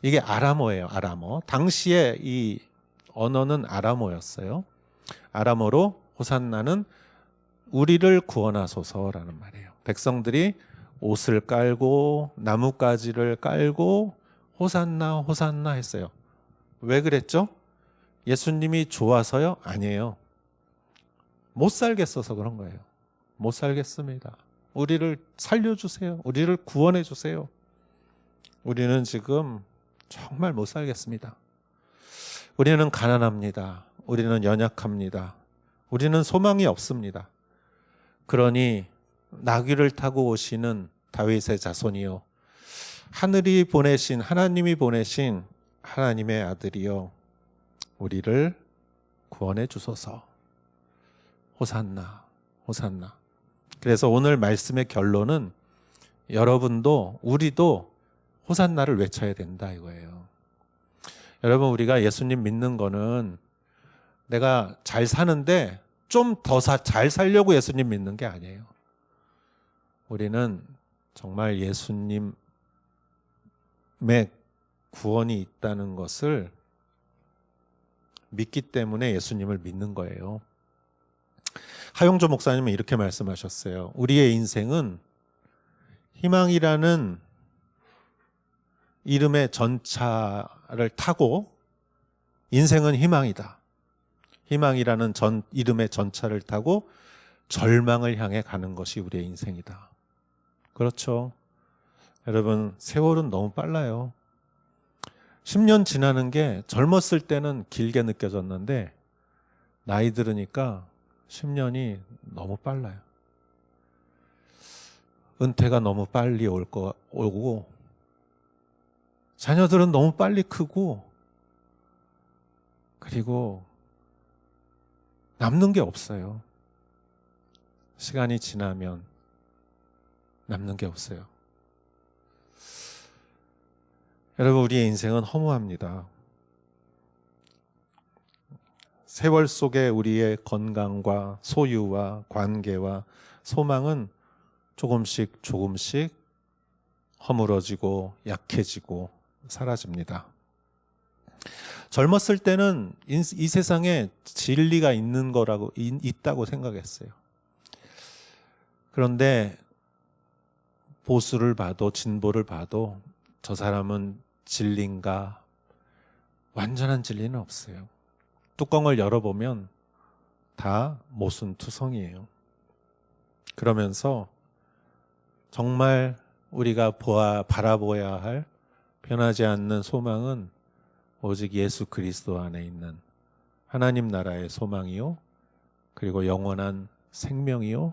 이게 아람어예요. 아람어. 당시에 이 언어는 아람어였어요. 아람어로 호산나는 우리를 구원하소서라는 말이에요. 백성들이 옷을 깔고 나뭇가지를 깔고 호산나 호산나 했어요. 왜 그랬죠? 예수님이 좋아서요? 아니에요. 못 살겠어서 그런 거예요. 못 살겠습니다. 우리를 살려주세요. 우리를 구원해 주세요. 우리는 지금 정말 못 살겠습니다. 우리는 가난합니다. 우리는 연약합니다. 우리는 소망이 없습니다. 그러니 나귀를 타고 오시는 다윗의 자손이요, 하늘이 보내신, 하나님이 보내신 하나님의 아들이요, 우리를 구원해 주소서. 호산나 호산나. 그래서 오늘 말씀의 결론은 여러분도 우리도 호산나를 외쳐야 된다 이거예요. 여러분, 우리가 예수님 믿는 거는 내가 잘 사는데 좀 더 잘 살려고 예수님 믿는 게 아니에요. 우리는 정말 예수님의 구원이 있다는 것을 믿기 때문에 예수님을 믿는 거예요. 하용조 목사님은 이렇게 말씀하셨어요. 우리의 인생은 희망이라는 이름의 전차를 타고, 인생은 희망이다. 희망이라는 이름의 전차를 타고 절망을 향해 가는 것이 우리의 인생이다. 그렇죠. 여러분, 세월은 너무 빨라요. 10년 지나는 게 젊었을 때는 길게 느껴졌는데 나이 들으니까 10년이 너무 빨라요. 은퇴가 너무 빨리 오고, 자녀들은 너무 빨리 크고, 그리고 남는 게 없어요. 시간이 지나면 남는 게 없어요. 여러분, 우리의 인생은 허무합니다. 세월 속에 우리의 건강과 소유와 관계와 소망은 조금씩 조금씩 허물어지고 약해지고 사라집니다. 젊었을 때는 이 세상에 진리가 있는 거라고 있다고 생각했어요. 그런데 보수를 봐도 진보를 봐도 저 사람은 진리인가? 완전한 진리는 없어요. 뚜껑을 열어보면 다 모순투성이에요. 그러면서 정말 우리가 바라보아야 할 변하지 않는 소망은 오직 예수 그리스도 안에 있는 하나님 나라의 소망이요, 그리고 영원한 생명이요,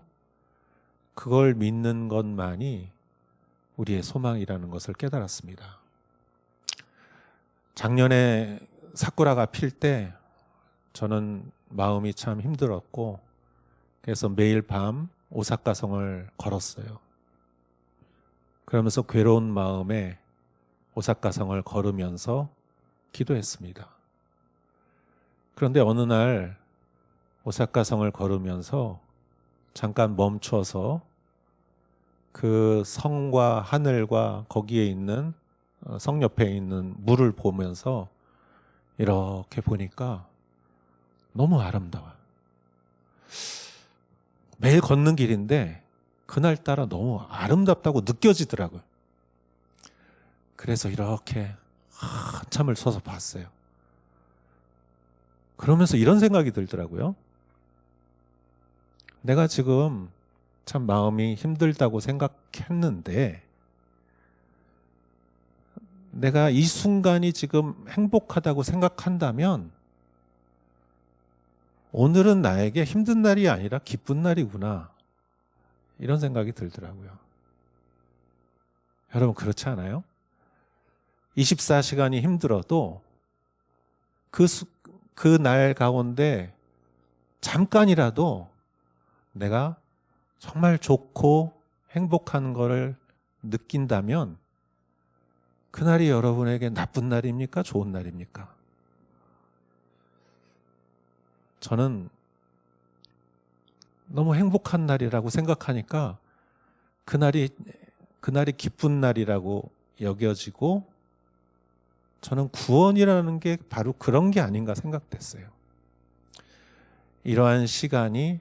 그걸 믿는 것만이 우리의 소망이라는 것을 깨달았습니다. 작년에 사쿠라가 필 때 저는 마음이 참 힘들었고, 그래서 매일 밤 오사카성을 걸었어요. 그러면서 괴로운 마음에 오사카성을 걸으면서 기도했습니다. 그런데 어느 날 오사카성을 걸으면서 잠깐 멈춰서 그 성과 하늘과 거기에 있는 성 옆에 있는 물을 보면서 이렇게 보니까 너무 아름다워요. 매일 걷는 길인데 그날따라 너무 아름답다고 느껴지더라고요. 그래서 이렇게 한참을 서서 봤어요. 그러면서 이런 생각이 들더라고요. 내가 지금 참 마음이 힘들다고 생각했는데 내가 이 순간이 지금 행복하다고 생각한다면 오늘은 나에게 힘든 날이 아니라 기쁜 날이구나, 이런 생각이 들더라고요. 여러분, 그렇지 않아요? 24시간이 힘들어도 그 날 가운데 잠깐이라도 내가 정말 좋고 행복한 거를 느낀다면 그날이 여러분에게 나쁜 날입니까? 좋은 날입니까? 저는 너무 행복한 날이라고 생각하니까 그날이 기쁜 날이라고 여겨지고, 저는 구원이라는 게 바로 그런 게 아닌가 생각됐어요. 이러한 시간이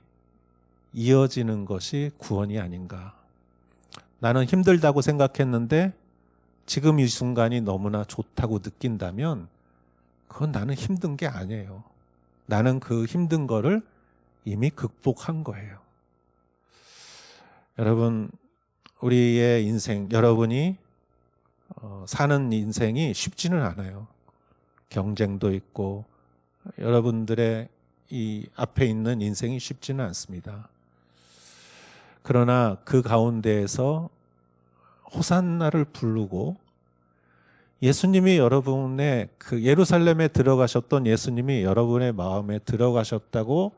이어지는 것이 구원이 아닌가. 나는 힘들다고 생각했는데 지금 이 순간이 너무나 좋다고 느낀다면 그건 나는 힘든 게 아니에요. 나는 그 힘든 거를 이미 극복한 거예요. 여러분, 우리의 인생, 여러분이 사는 인생이 쉽지는 않아요. 경쟁도 있고 여러분들의 이 앞에 있는 인생이 쉽지는 않습니다. 그러나 그 가운데에서 호산나를 부르고, 예수님이 여러분의 그 예루살렘에 들어가셨던 예수님이 여러분의 마음에 들어가셨다고,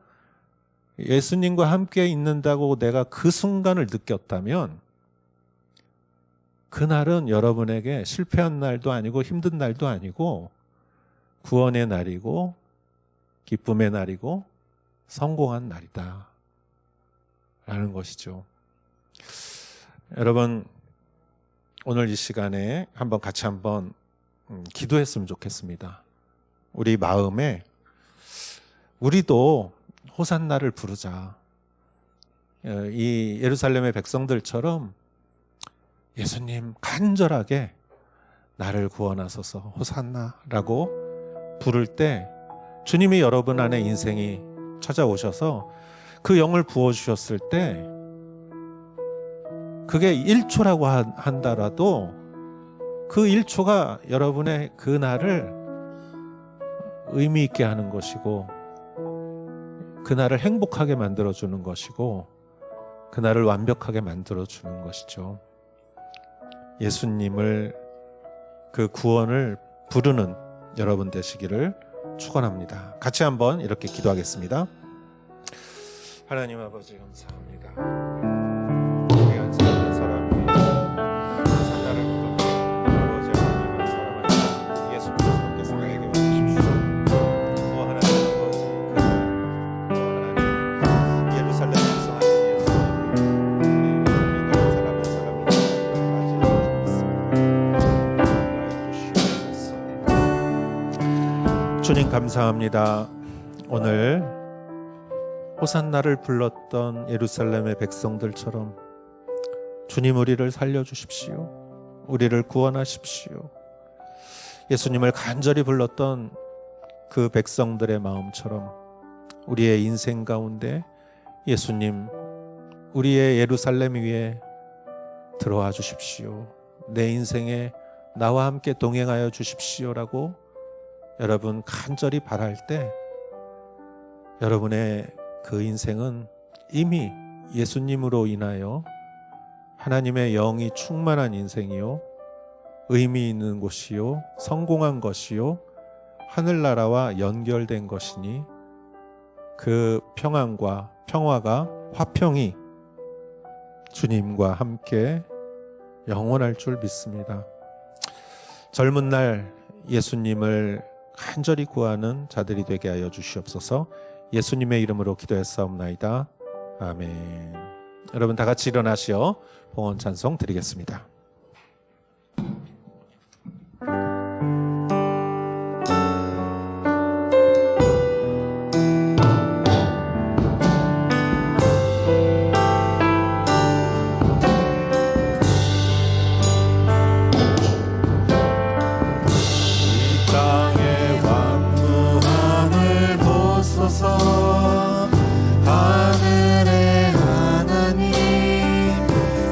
예수님과 함께 있는다고 내가 그 순간을 느꼈다면 그날은 여러분에게 실패한 날도 아니고 힘든 날도 아니고 구원의 날이고 기쁨의 날이고 성공한 날이다 라는 것이죠. 여러분, 오늘 이 시간에 같이 한번 기도했으면 좋겠습니다. 우리 마음에 우리도 호산나를 부르자. 이 예루살렘의 백성들처럼 예수님 간절하게 나를 구원하소서 호산나라고 부를 때 주님이 여러분 안에 인생이 찾아오셔서 그 영을 부어주셨을 때 그게 1초라고 한다라도 그 1초가 여러분의 그 날을 의미 있게 하는 것이고 그날을 행복하게 만들어주는 것이고 그날을 완벽하게 만들어주는 것이죠. 예수님을, 그 구원을 부르는 여러분 되시기를 축원합니다. 같이 한번 이렇게 기도하겠습니다. 하나님 아버지 감사합니다. 우리 안수하는 사람이 산나를 부르고 아버지 하나님을 사랑하는 예수 그리스도께 살게 해주십시오. 또 하나님 아버지 또 하나님 예루살렘 백성한 예수님을 우리 다른 사람 한 사람을 맞이해 주옵소서. 주님 감사합니다. 오늘 호산나를 불렀던 예루살렘의 백성들처럼 주님 우리를 살려주십시오. 우리를 구원하십시오. 예수님을 간절히 불렀던 그 백성들의 마음처럼 우리의 인생 가운데 예수님 우리의 예루살렘 위에 들어와 주십시오. 내 인생에 나와 함께 동행하여 주십시오라고 여러분 간절히 바랄 때 여러분의 그 인생은 이미 예수님으로 인하여 하나님의 영이 충만한 인생이요 의미 있는 곳이요 성공한 것이요 하늘나라와 연결된 것이니 그 평안과 평화가 화평이 주님과 함께 영원할 줄 믿습니다. 젊은 날 예수님을 간절히 구하는 자들이 되게 하여 주시옵소서. 예수님의 이름으로 기도했사옵나이다. 아멘. 여러분 다 같이 일어나시어 봉헌 찬송 드리겠습니다. 하늘의 하나님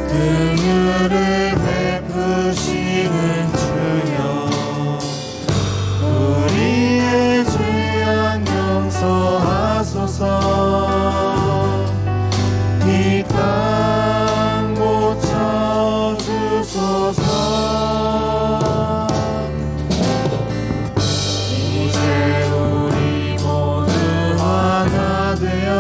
긍휼을 베푸시는 주여 우리의 죄악 용서하소서 이 땅 고쳐주소서 이제 우리 모두 하나 되어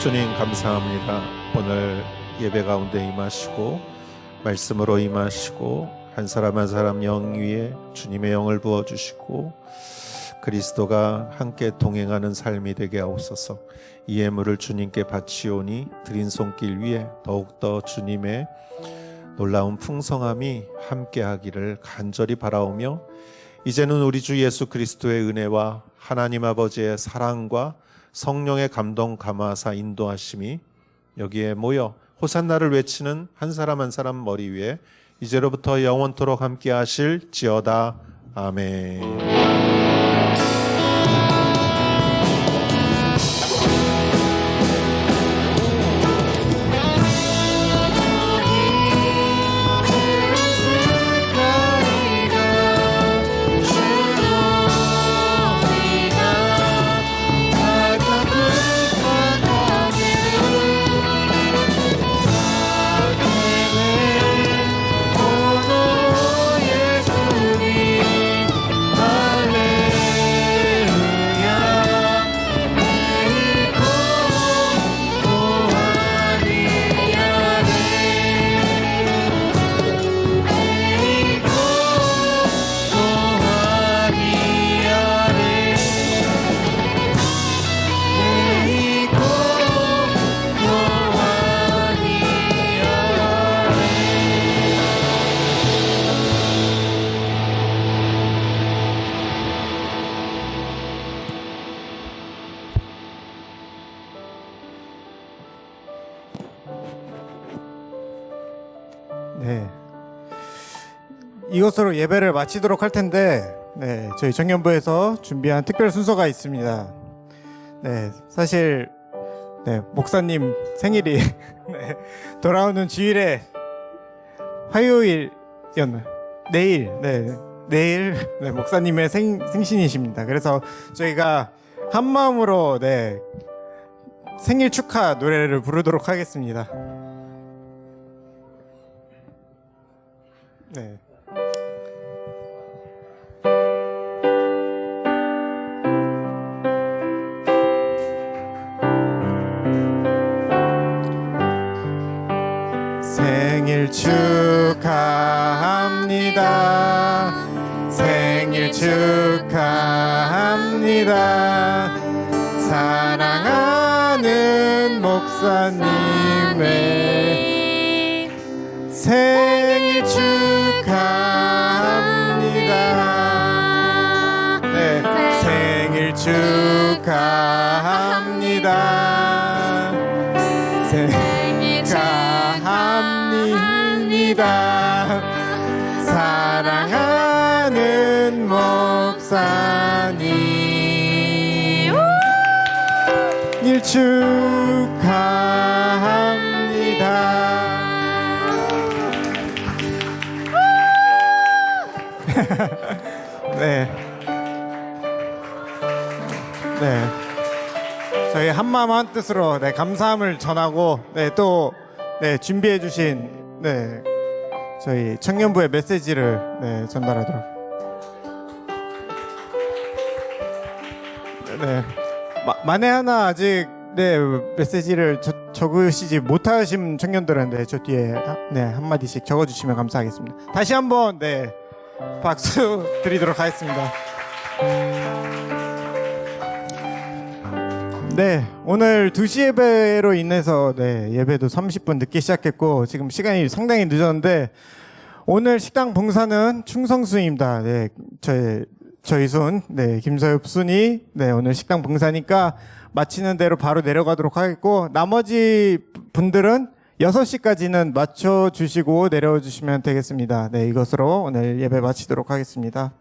주님 감사합니다. 오늘 예배 가운데 임하시고 말씀으로 임하시고 한 사람 한 사람 영 위에 주님의 영을 부어주시고 그리스도가 함께 동행하는 삶이 되게 하옵소서. 이 예물을 주님께 바치오니 드린 손길 위에 더욱더 주님의 놀라운 풍성함이 함께하기를 간절히 바라오며 이제는 우리 주 예수 그리스도의 은혜와 하나님 아버지의 사랑과 성령의 감동 감화사 인도하심이 여기에 모여 호산나를 외치는 한 사람 한 사람 머리 위에 이제로부터 영원토록 함께 하실지어다. 아멘. 네. 이것으로 예배를 마치도록 할 텐데, 네, 저희 청년부에서 준비한 특별 순서가 있습니다. 네, 사실, 네, 목사님 생일이 네, 돌아오는 주일에 화요일이었나요? 내일, 네, 목사님의 생신이십니다. 그래서 저희가 한 마음으로, 네, 생일 축하 노래를 부르도록 하겠습니다. 네. 생일 축하합니다. 생일 축하합니다. 사랑하는 목사님의 생일 축하합니다. 네, 생일 축하합니다. 생일 축하합니다. 사랑하는 목사님 생일 축하합니다. 네. 네. 저희 한마음 한뜻으로 네, 감사함을 전하고 네, 또 네, 준비해 주신 네, 저희 청년부의 메시지를 네, 전달하도록. 네. 만에 하나 아직 네, 메시지를 적으시지 못하신 청년들은 네, 저 뒤에 네, 한마디씩 적어 주시면 감사하겠습니다. 다시 한번 네, 박수 드리도록 하겠습니다. 네, 오늘 2시 예배로 인해서 네, 예배도 30분 늦게 시작했고 지금 시간이 상당히 늦었는데 오늘 식당 봉사는 충성순입니다. 네, 저희 순, 네, 김서엽 순이 네, 오늘 식당 봉사니까 마치는 대로 바로 내려가도록 하겠고 나머지 분들은 6시까지는 맞춰주시고 내려주시면 되겠습니다. 네, 이것으로 오늘 예배 마치도록 하겠습니다.